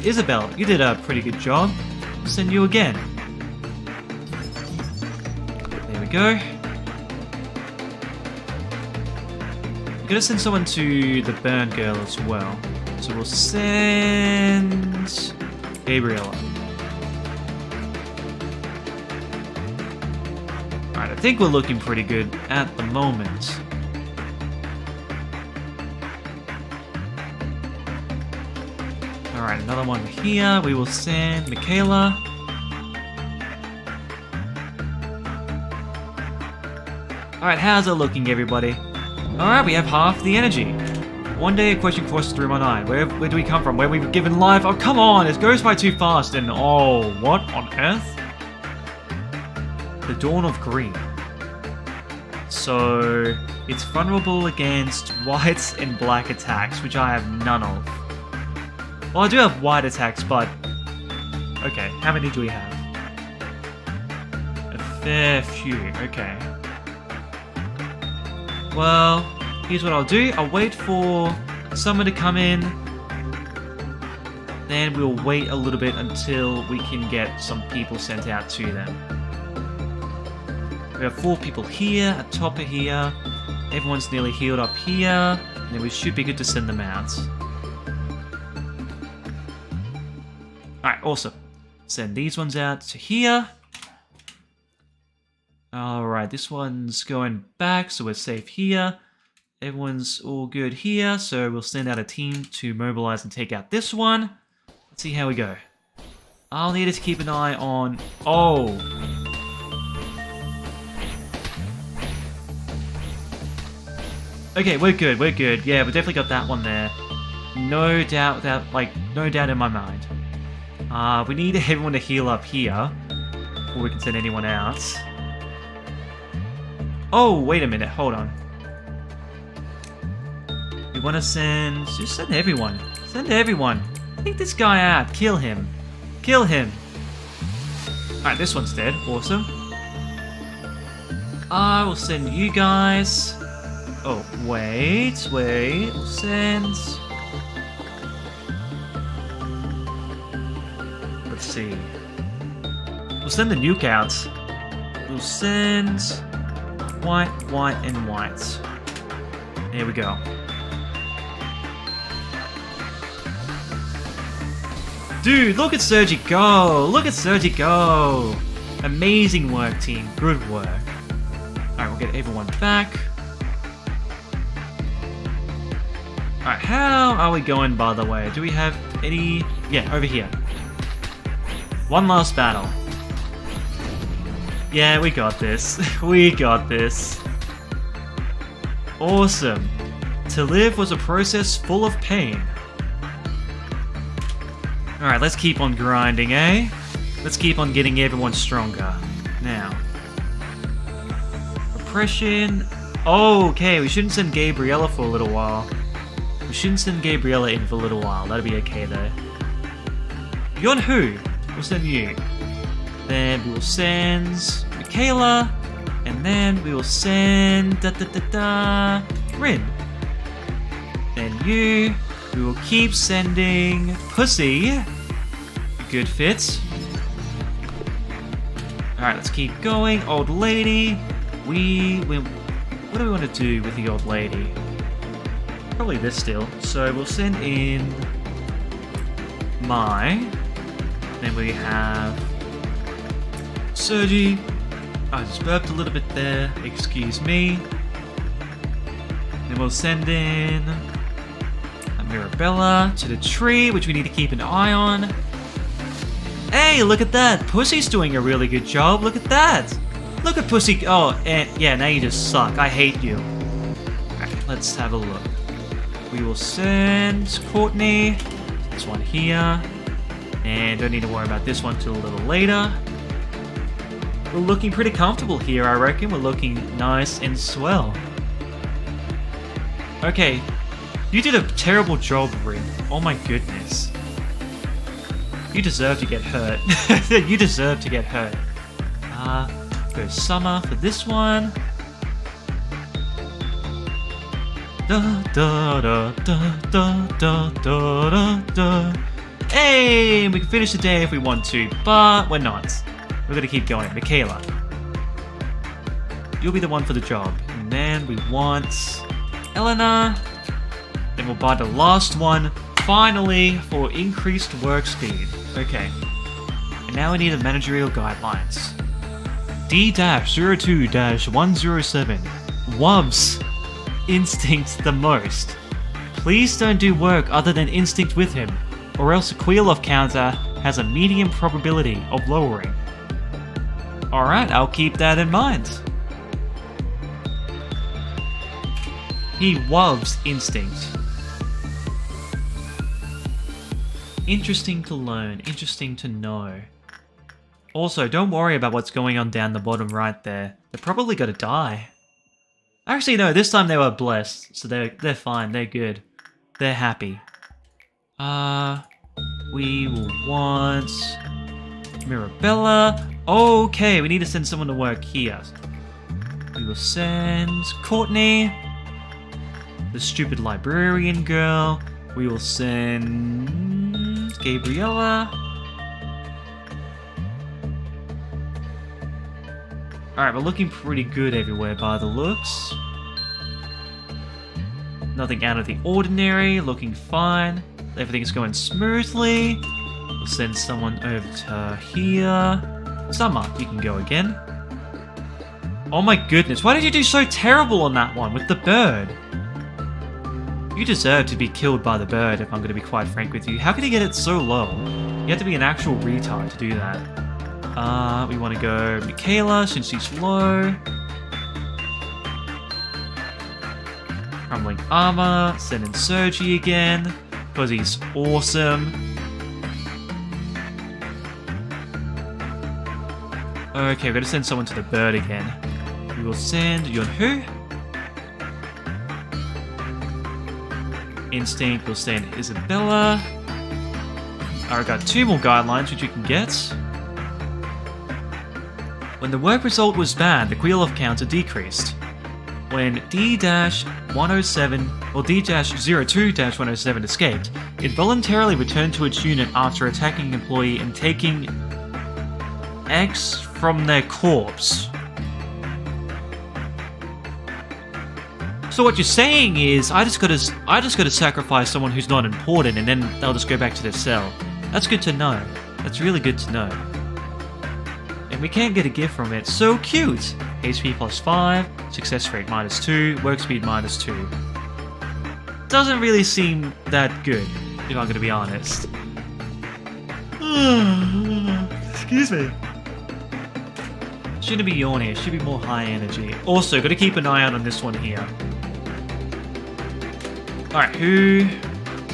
Isabel, you did a pretty good job. I'll send you again. There we go. I'm going to send someone to the burn girl as well. So we'll send Gabriella. Alright, I think we're looking pretty good at the moment. Alright, another one here. We will send Michaela. Alright, how's it looking, everybody? Alright, we have half the energy. One day a question courses through my mind. Where do we come from? Where we've given life? Oh, come on! It goes by too fast and... Oh, what on earth? The Dawn of Green. So... It's vulnerable against white and black attacks, which I have none of. Well, I do have white attacks, but... Okay, how many do we have? A fair few, okay. Well, here's what I'll do. I'll wait for someone to come in. Then we'll wait a little bit until we can get some people sent out to them. We have 4 people here, a topper here. Everyone's nearly healed up here. And then we should be good to send them out. Alright, awesome. Send these ones out to here. Alright, this one's going back, so we're safe here. Everyone's all good here, so we'll send out a team to mobilize and take out this one. Let's see how we go. I'll need to keep an eye on... Oh! Okay, we're good, we're good. Yeah, we definitely got that one there. No doubt, no doubt in my mind. We need everyone to heal up here before we can send anyone out. Oh, wait a minute, hold on. We want to just send everyone. Send everyone. Take this guy out. Kill him. Kill him. Alright, this one's dead. Awesome. I will send you guys. Oh, wait. We'll send... Let's see. We'll send the nuke out. We'll send... White, white, and white. There we go. Dude, look at Sergi go! Look at Sergi go! Amazing work, team. Good work. Alright, we'll get everyone back. Alright, how are we going, by the way? Do we have any... Yeah, over here. One last battle. Yeah, we got this. We got this. Awesome. To live was a process full of pain. Alright, let's keep on grinding, eh? Let's keep on getting everyone stronger. Now. Repression. Oh, okay, we shouldn't send Gabriella for a little while. We shouldn't send Gabriella in for a little while. That'll be okay, though. You're on who? We'll send you. Then we will send Michaela, and then we will send Rin. Then you. We will keep sending Pussy. Good fit. Alright, let's keep going. Old lady. What do we want to do with the old lady? Probably this still. So we'll send in Mai. Then we have Sergi. I just burped a little bit there. Excuse me. Then we'll send in Mirabella to the tree, which we need to keep an eye on. Hey, look at that! Pussy's doing a really good job. Look at that! Look at Pussy. Oh, and yeah, now you just suck. I hate you. Alright, let's have a look. We will send Courtney. This one here. And don't need to worry about this one till a little later. we're looking pretty comfortable here, I reckon. We're looking nice and swell. Okay, you did a terrible job, Rin. Oh my goodness. You deserve to get hurt. You deserve to get hurt. Go Summer for this one. Da da da da da da da da. Hey, we can finish the day if we want to, but we're not. We're gonna keep going. Michaela, you'll be the one for the job. And then we want Eleanor. Then we'll buy the last one, finally, for increased work speed. Okay. And now we need the managerial guidelines. D-02-107 loves Instinct the most. Please don't do work other than Instinct with him, or else the Queel-Off counter has a medium probability of lowering. Alright, I'll keep that in mind. He loves Instinct. Interesting to learn, interesting to know. Also, don't worry about what's going on down the bottom right there. They're probably gonna die. Actually, no, this time they were blessed, so they're fine, they're good. They're happy. We will want Mirabella. Okay, we need to send someone to work here. We will send Courtney, the stupid librarian girl. We will send Gabriella. Alright, we're looking pretty good everywhere by the looks. Nothing out of the ordinary, looking fine. Everything's going smoothly. We'll send someone over to here. Summer, you can go again. Oh my goodness, why did you do so terrible on that one with the bird? You deserve to be killed by the bird, if I'm going to be quite frank with you. How could you get it so low? You have to be an actual retard to do that. We want to go Michaela, since she's low. Crumbling Armor, send in Sergi again, because he's awesome. Okay, we're going to send someone to the bird again. We will send Yunhu. Instinct will send Isabella. Alright, got 2 more guidelines which you can get. When the work result was bad, the Queel-Off counter decreased. When D-107 or D-02-107 escaped, it voluntarily returned to its unit after attacking an employee and taking X from their corpse. So what you're saying is, I just gotta sacrifice someone who's not important, and then they'll just go back to their cell. That's good to know. That's really good to know. And we can't get a gift from it. So cute! HP plus 5, success rate minus 2, work speed minus 2. Doesn't really seem that good, if I'm gonna be honest. Excuse me. Shouldn't be yawning, it should be more high energy. Also, gotta keep an eye out on this one here. Alright, who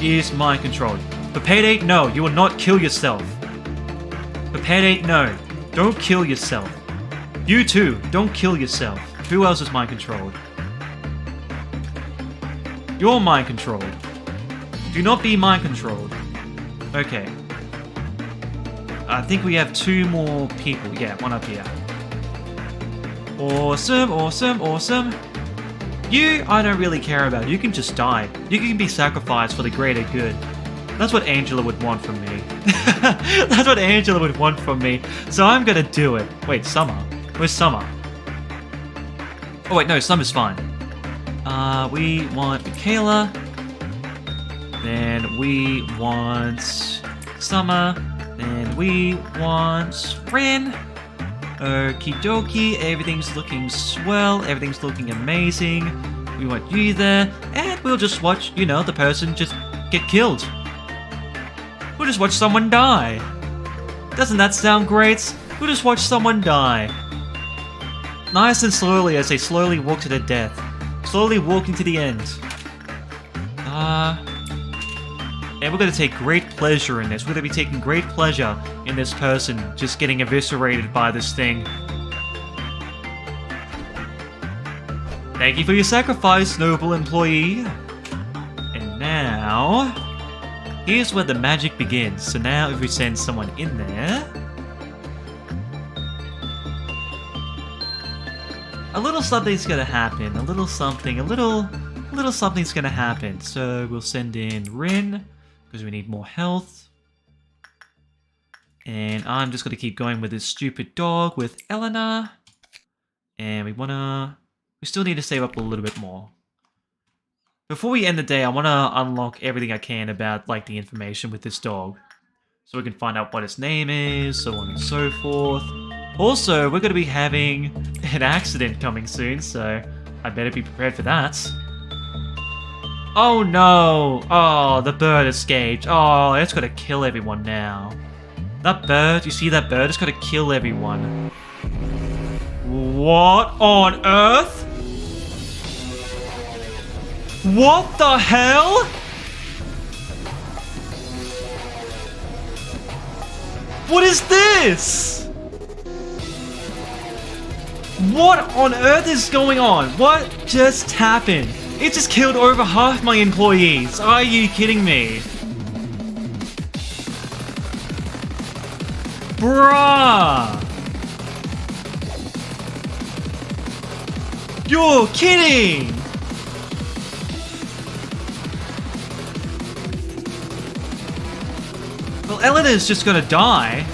is mind controlled? For payday, no, you will not kill yourself. For payday, no. Don't kill yourself. You too, don't kill yourself. Who else is mind controlled? You're mind controlled. Do not be mind controlled. Okay. I think we have 2 more people. Yeah, one up here. Awesome, awesome, awesome. You, I don't really care about. You can just die. You can be sacrificed for the greater good. That's what Angela would want from me. That's what Angela would want from me. So I'm gonna do it. Wait, Summer? Where's Summer? Oh wait, no, Summer's fine. We want Michaela. Then we want Summer. Then we want Rin. Okie dokie, everything's looking swell, everything's looking amazing. We want you there, and we'll just watch, you know, the person just get killed. We'll just watch someone die. Doesn't that sound great? We'll just watch someone die. Nice and slowly as they slowly walk to their death. Slowly walking to the end. And we're going to take great pleasure in this. We're going to be taking great pleasure in this person just getting eviscerated by this thing. Thank you for your sacrifice, noble employee. And now, here's where the magic begins. So now if we send someone in there, a little something's gonna happen. A little something's gonna happen. So we'll send in Rin, because we need more health. And I'm just gonna keep going with this stupid dog with Eleanor. And we still need to save up a little bit more. Before we end the day, I wanna unlock everything I can about like the information with this dog. So we can find out what its name is, so on and so forth. Also, we're gonna be having an accident coming soon, so I better be prepared for that. Oh no! Oh, the bird escaped. Oh, it's gonna kill everyone now. That bird, you see that bird? It's gonna kill everyone. What on earth? What the hell? What is this? What on earth is going on? What just happened? It just killed over half my employees. Are you kidding me? Bruh! You're kidding! Well, Eleanor's just gonna die.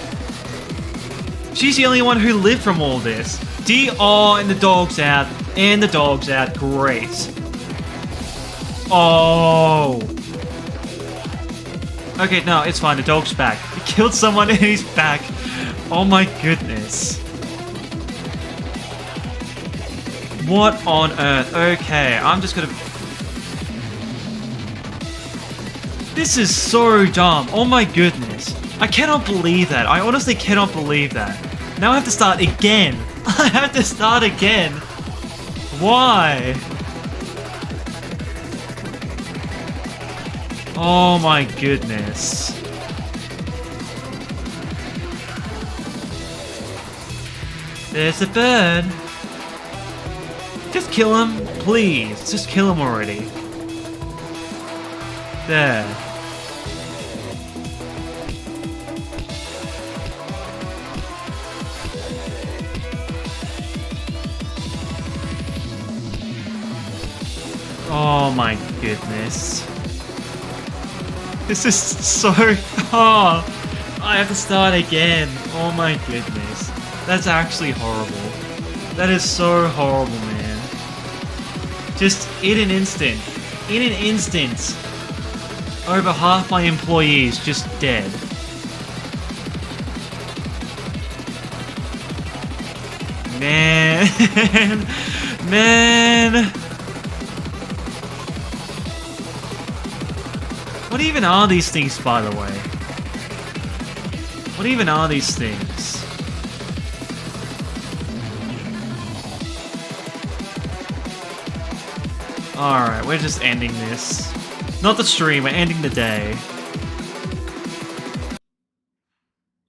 She's the only one who lived from all this. DR and the dog's out. And the dog's out. Great. Oh. Okay, no, it's fine. The dog's back. He killed someone and he's back. Oh my goodness. What on earth? Okay, I'm just gonna... This is so dumb. Oh my goodness. I cannot believe that. I honestly cannot believe that. Now I have to start again. I have to start again. Why? Oh my goodness. There's a bird. Just kill him, please. Just kill him already. There. Oh my goodness. This is so... Oh, I have to start again. Oh my goodness. That's actually horrible. That is so horrible, man. Just in an instant, over half my employees just dead. Man, man. What even are these things, by the way? What even are these things? Alright, we're just ending this. Not the stream, we're ending the day.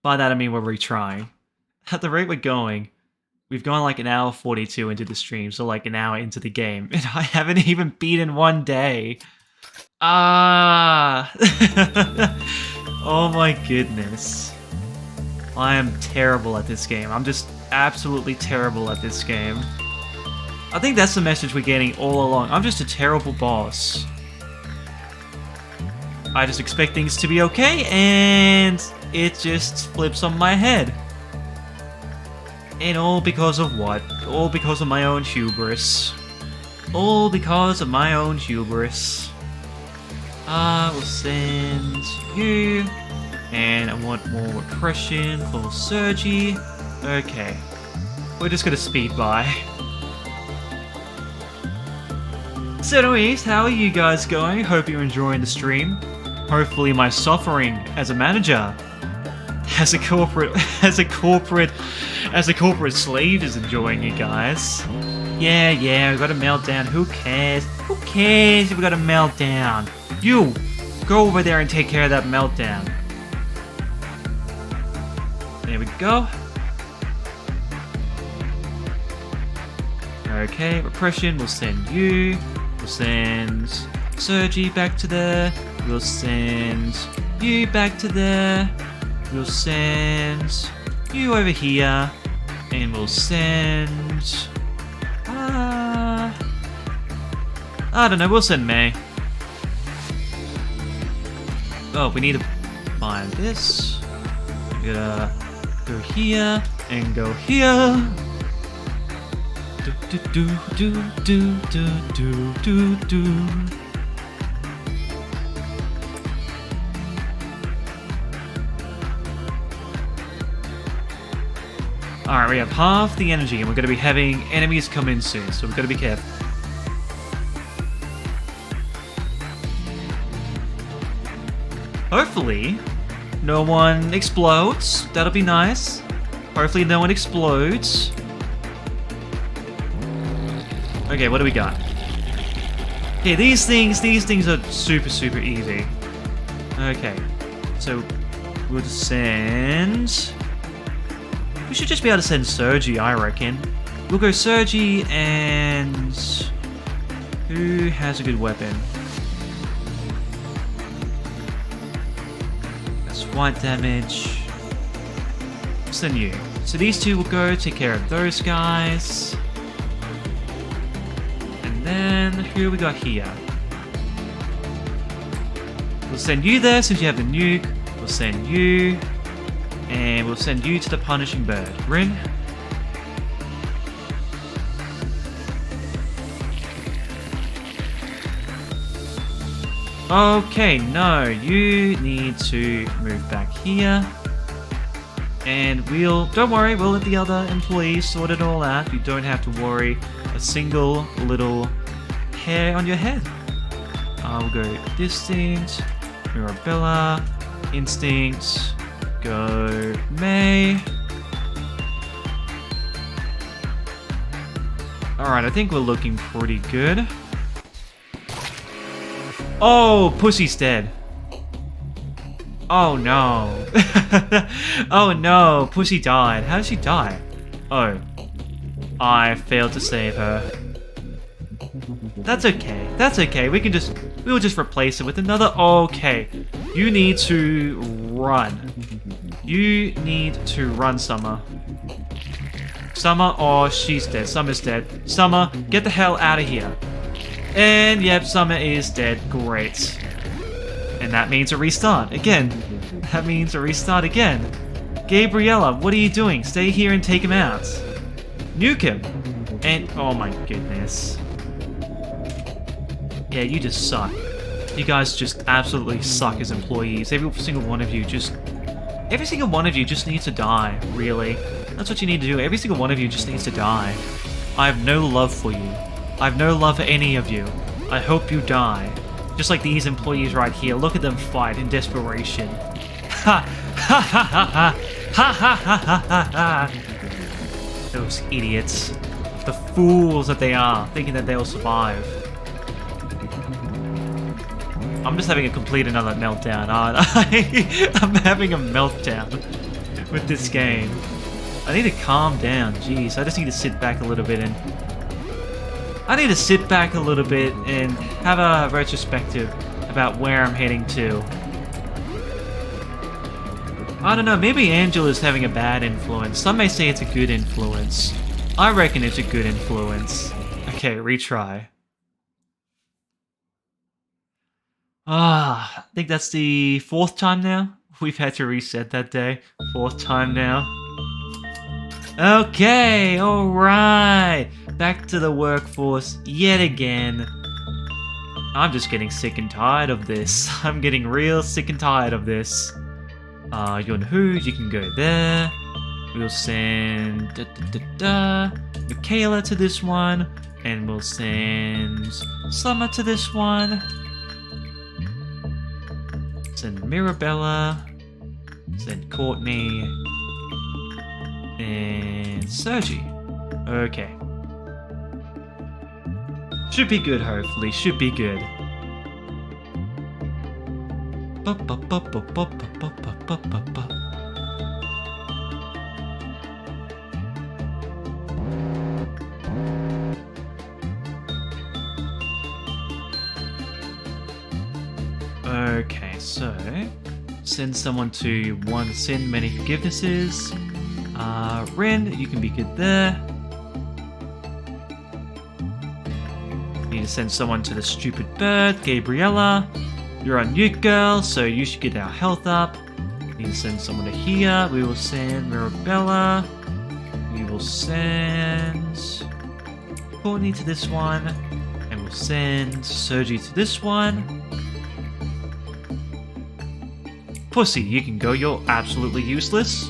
By that I mean we're retrying. At the rate we're going, we've gone like an hour 42 into the stream, so like an hour into the game, and I haven't even beaten one day. Ah! Oh my goodness. I am terrible at this game. I'm just absolutely terrible at this game. I think that's the message we're getting all along. I'm just a terrible boss. I just expect things to be okay, and it just flips on my head. And all because of what? All because of my own hubris. All because of my own hubris. I will send you. And I want more repression for Sergi. Okay. We're just gonna speed by. So anyways, how are you guys going? Hope you're enjoying the stream. Hopefully my suffering as a manager, as a corporate slave is enjoying you guys. Yeah, we got a meltdown. Who cares? Who cares if we got a meltdown? You, go over there and take care of that meltdown. There we go. Okay, repression, we'll send you. We'll send Sergi back to there. We'll send you back to there. We'll send you over here. And we'll send... I don't know, we'll send May. Oh, we need to find this. We gotta go here and go here. Do do do do do do do do. Alright, we have half the energy and we're going to be having enemies come in soon, so we've got to be careful. Hopefully, no one explodes. That'll be nice. Hopefully no one explodes. Okay, what do we got? Okay, these things are super easy. Okay, so we'll just send... We should just be able to send Sergi, I reckon. We'll go Sergi and... Who has a good weapon? That's white damage. We'll send you. So these two will go take care of those guys. And then who we got here? We'll send you there since you have the nuke. We'll send you. And we'll send you to the punishing bird. Rin. Okay, no, you need to move back here. And don't worry, we'll let the other employees sort it all out. You don't have to worry a single little hair on your head. I'll go Distinct, Mirabella, Instinct, go May. Alright, I think we're looking pretty good. Oh, Pussy's dead. Oh no. Oh no, Pussy died. How did she die? Oh. I failed to save her. That's okay. That's okay. We'll just replace it with another. Okay. You need to run. You need to run, Summer. Summer, oh, she's dead. Summer's dead. Summer, get the hell out of here. And yep, Summer is dead. Great. And that means a restart again. That means a restart again. Gabriella, what are you doing? Stay here and take him out. Nuke him. And oh my goodness. Yeah, you just suck. You guys just absolutely suck as employees. Every single one of you just needs to die, really. That's what you need to do. Every single one of you just needs to die. I have no love for you. I have no love for any of you. I hope you die. Just like these employees right here. Look at them fight in desperation. Ha! Ha ha ha ha! Ha ha ha ha ha ha! Those idiots. The fools that they are, thinking that they'll survive. I'm just having another meltdown, aren't I? I'm having a meltdown with this game. I need to calm down, jeez. I just need to sit back a little bit and... have a retrospective about where I'm heading to. I don't know, maybe Angela's having a bad influence. Some may say it's a good influence. I reckon it's a good influence. Okay, retry. I think that's the 4th time now. We've had to reset that day. 4th time now. Okay, alright. Back to the workforce yet again. I'm just getting sick and tired of this. I'm getting real sick and tired of this. Yunhu, you can go there. We'll send Michaela to this one. And we'll send Summer to this one. Send Mirabella. Send Courtney. And Sergi. Okay. Should be good, hopefully. Should be good. so send someone to one send many forgivenesses. Ren, you can be good there. Need to send someone to the stupid bird. Gabriella, you're a nuke girl, so you should get our health up. Need to send someone to here. We will send Mirabella. We will send Courtney to this one. And we'll send Sergi to this one. Pussy, you can go. You're absolutely useless.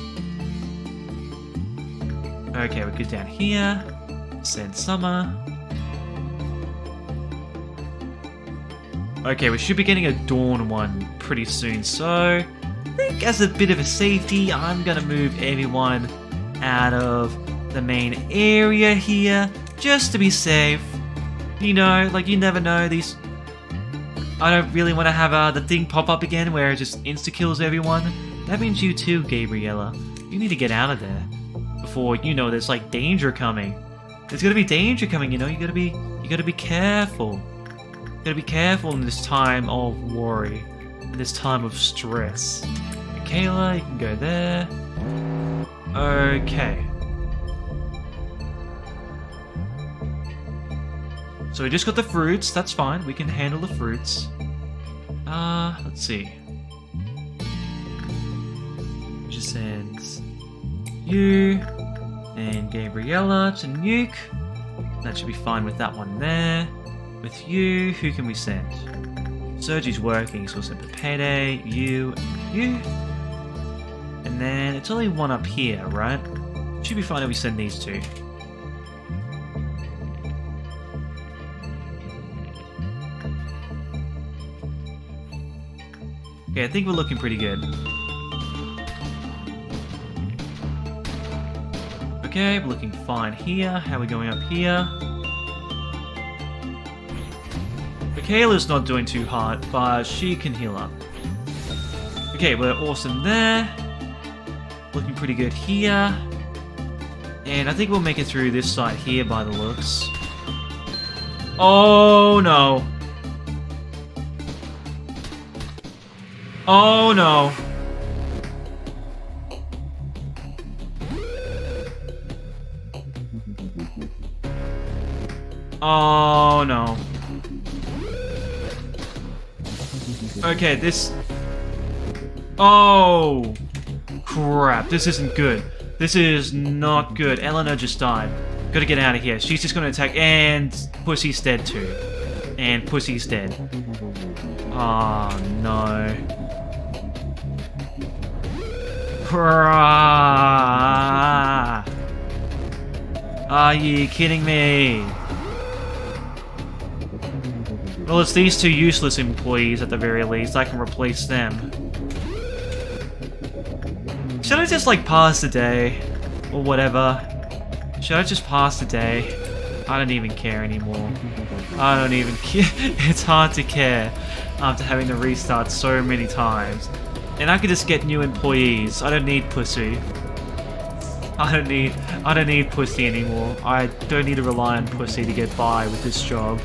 Okay, we're good down here. Send Summer. Okay, we should be getting a Dawn one pretty soon, so I think as a bit of a safety, I'm gonna move everyone out of the main area here, just to be safe. You know, like you never know, these... I don't really want to have the thing pop up again where it just insta-kills everyone. That means you too, Gabriella. You need to get out of there before, you know, there's like danger coming. There's gonna be danger coming, you know, you gotta be careful. You gotta be careful in this time of worry, in this time of stress. Michaela, you can go there. Okay. So we just got the fruits, that's fine, we can handle the fruits. Let's see. Just sends you and Gabriella to nuke. That should be fine with that one there. With you, who can we send? Sergi's working, so we'll send Payday, you, and you. And then it's only one up here, right? Should be fine if we send these two. Okay, I think we're looking pretty good. Okay, we're looking fine here. How are we going up here? Michaela's not doing too hard, but she can heal up. Okay, we're awesome there. Looking pretty good here. And I think we'll make it through this side here by the looks. Oh no. Oh no. Oh no. Okay, this... Oh! Crap, this isn't good. This is not good. Eleanor just died. Gotta get out of here. She's just gonna attack... And Pussy's dead too. And Pussy's dead. Oh no. Are you kidding me? Well, it's these two useless employees at the very least. I can replace them. Should I just, like, pass the day? Or whatever? Should I just pass the day? I don't even care anymore. I don't even care. It's hard to care after having to restart so many times. And I could just get new employees. I don't need Pussy. I don't need Pussy anymore. I don't need to rely on Pussy to get by with this job.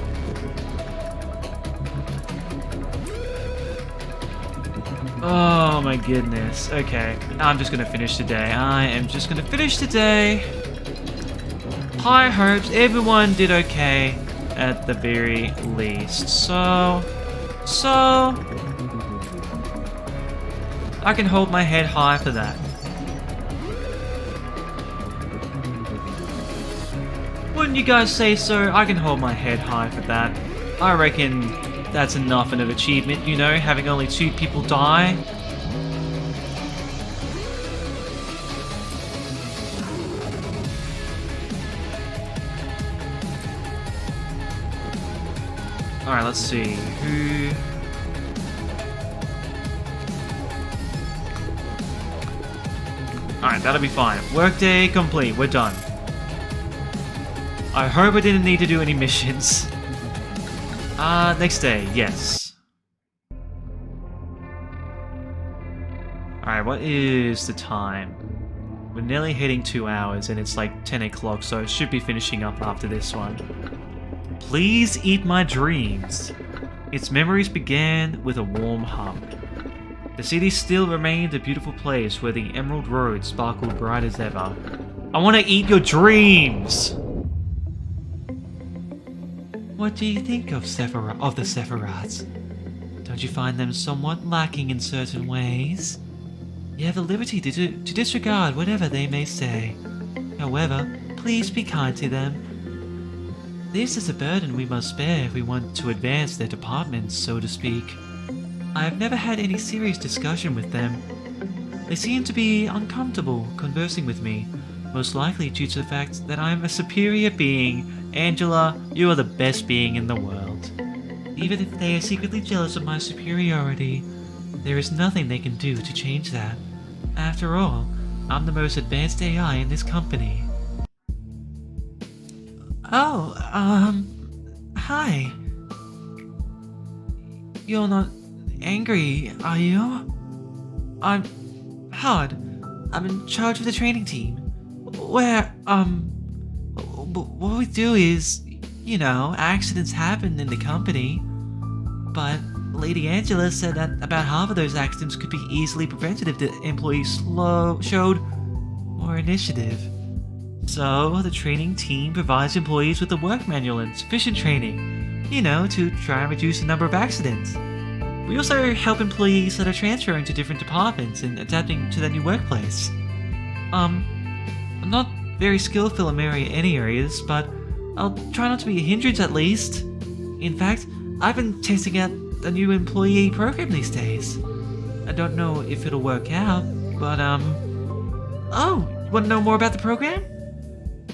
Oh my goodness. Okay, I'm just gonna finish today. I am just gonna finish today. High hopes. Everyone did okay at the very least. So I can hold my head high for that. Wouldn't you guys say so? I can hold my head high for that. I reckon that's enough of an achievement, you know, having only 2 people die. Alright, let's see. Who... Alright, that'll be fine. Workday complete. We're done. I hope I didn't need to do any missions. Next day, yes. Alright, what is the time? We're nearly hitting 2 hours and it's like 10 o'clock, so it should be finishing up after this one. Please eat my dreams. Its memories began with a warm hug. The city still remained a beautiful place where the emerald road sparkled bright as ever. I want to eat your dreams! What do you think of the Sephiroths? Don't you find them somewhat lacking in certain ways? You have the liberty to disregard whatever they may say. However, please be kind to them. This is a burden we must bear if we want to advance their departments, so to speak. I have never had any serious discussion with them. They seem to be uncomfortable conversing with me, most likely due to the fact that I am a superior being. Angela, you are the best being in the world. Even if they are secretly jealous of my superiority, there is nothing they can do to change that. After all, I'm the most advanced AI in this company. Oh, hi. You're not angry, are you? I'm Hard. I'm in charge of the training team. Where, what we do is, accidents happen in the company. But Lady Angela said that about half of those accidents could be easily prevented if the employees showed more initiative. So, the training team provides employees with a work manual and sufficient training, to try and reduce the number of accidents. We also help employees that are transferring to different departments and adapting to their new workplace. I'm not very skillful in any areas, but I'll try not to be a hindrance at least. In fact, I've been testing out the new employee program these days. I don't know if it'll work out, but Oh, you want to know more about the program?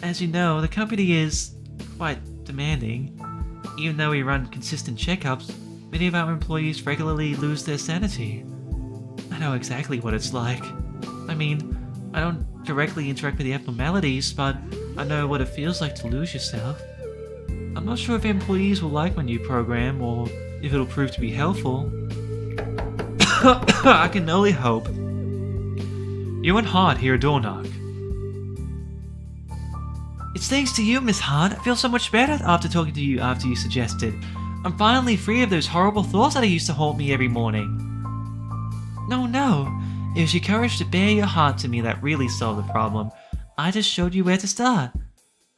As you know, the company is quite demanding. Even though we run consistent checkups, many of our employees regularly lose their sanity. I know exactly what it's like. I mean, I don't directly interact with the abnormalities, but I know what it feels like to lose yourself. I'm not sure if employees will like my new program, or if it'll prove to be helpful. I can only hope. You and Hart hear a door knock. It's thanks to you, Miss Hart. I feel so much better after talking to you after you suggested. I'm finally free of those horrible thoughts that used to haunt me every morning. No. It was your courage to bare your heart to me that really solved the problem. I just showed you where to start.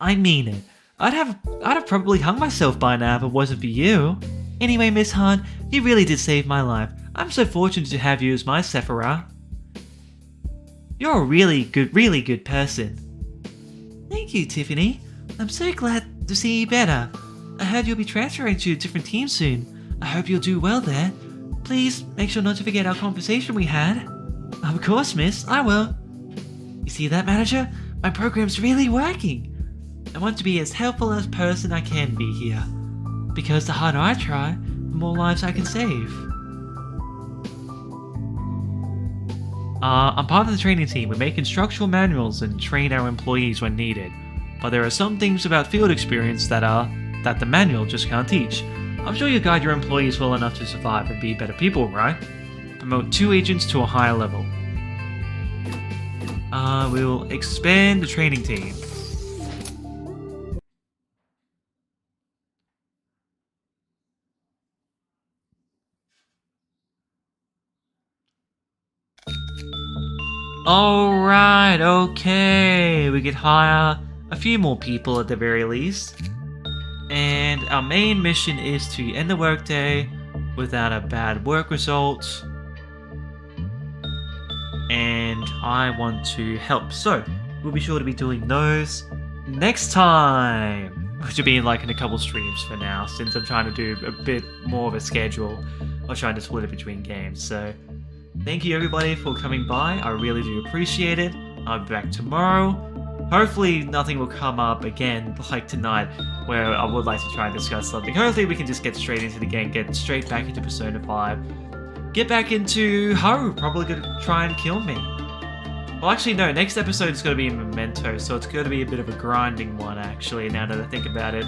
I mean it. I'd have probably hung myself by now if it wasn't for you. Anyway, Miss Hart, you really did save my life. I'm so fortunate to have you as my Sephiroth. You're a really good person. Thank you, Tiffany. I'm so glad to see you better. I heard you'll be transferring to a different team soon. I hope you'll do well there. Please make sure not to forget our conversation we had. Of course, miss, I will. You see that, manager? My program's really working. I want to be as helpful as person I can be here. Because the harder I try, the more lives I can save. I'm part of the training team. We make instructional manuals and train our employees when needed. But there are some things about field experience that the manual just can't teach. I'm sure you'll guide your employees well enough to survive and be better people, right? Promote 2 agents to a higher level. We will expand the training team. Alright, okay. We could hire a few more people at the very least. And our main mission is to end the workday without a bad work result. And I want to help. So, we'll be sure to be doing those next time. Which will be in a couple streams for now, since I'm trying to do a bit more of a schedule. I'm trying to split it between games, so... Thank you everybody for coming by, I really do appreciate it. I'll be back tomorrow. Hopefully nothing will come up again like tonight, where I would like to try and discuss something. Hopefully we can just get straight into the game, get straight back into Persona 5. Get back into Haru, probably gonna try and kill me. Well actually no, next episode is gonna be Memento, so it's gonna be a bit of a grinding one actually, now that I think about it.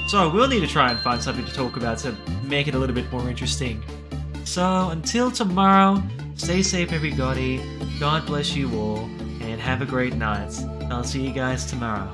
So we'll need to try and find something to talk about to make it a little bit more interesting. So until tomorrow, stay safe everybody, God bless you all, and have a great night. I'll see you guys tomorrow.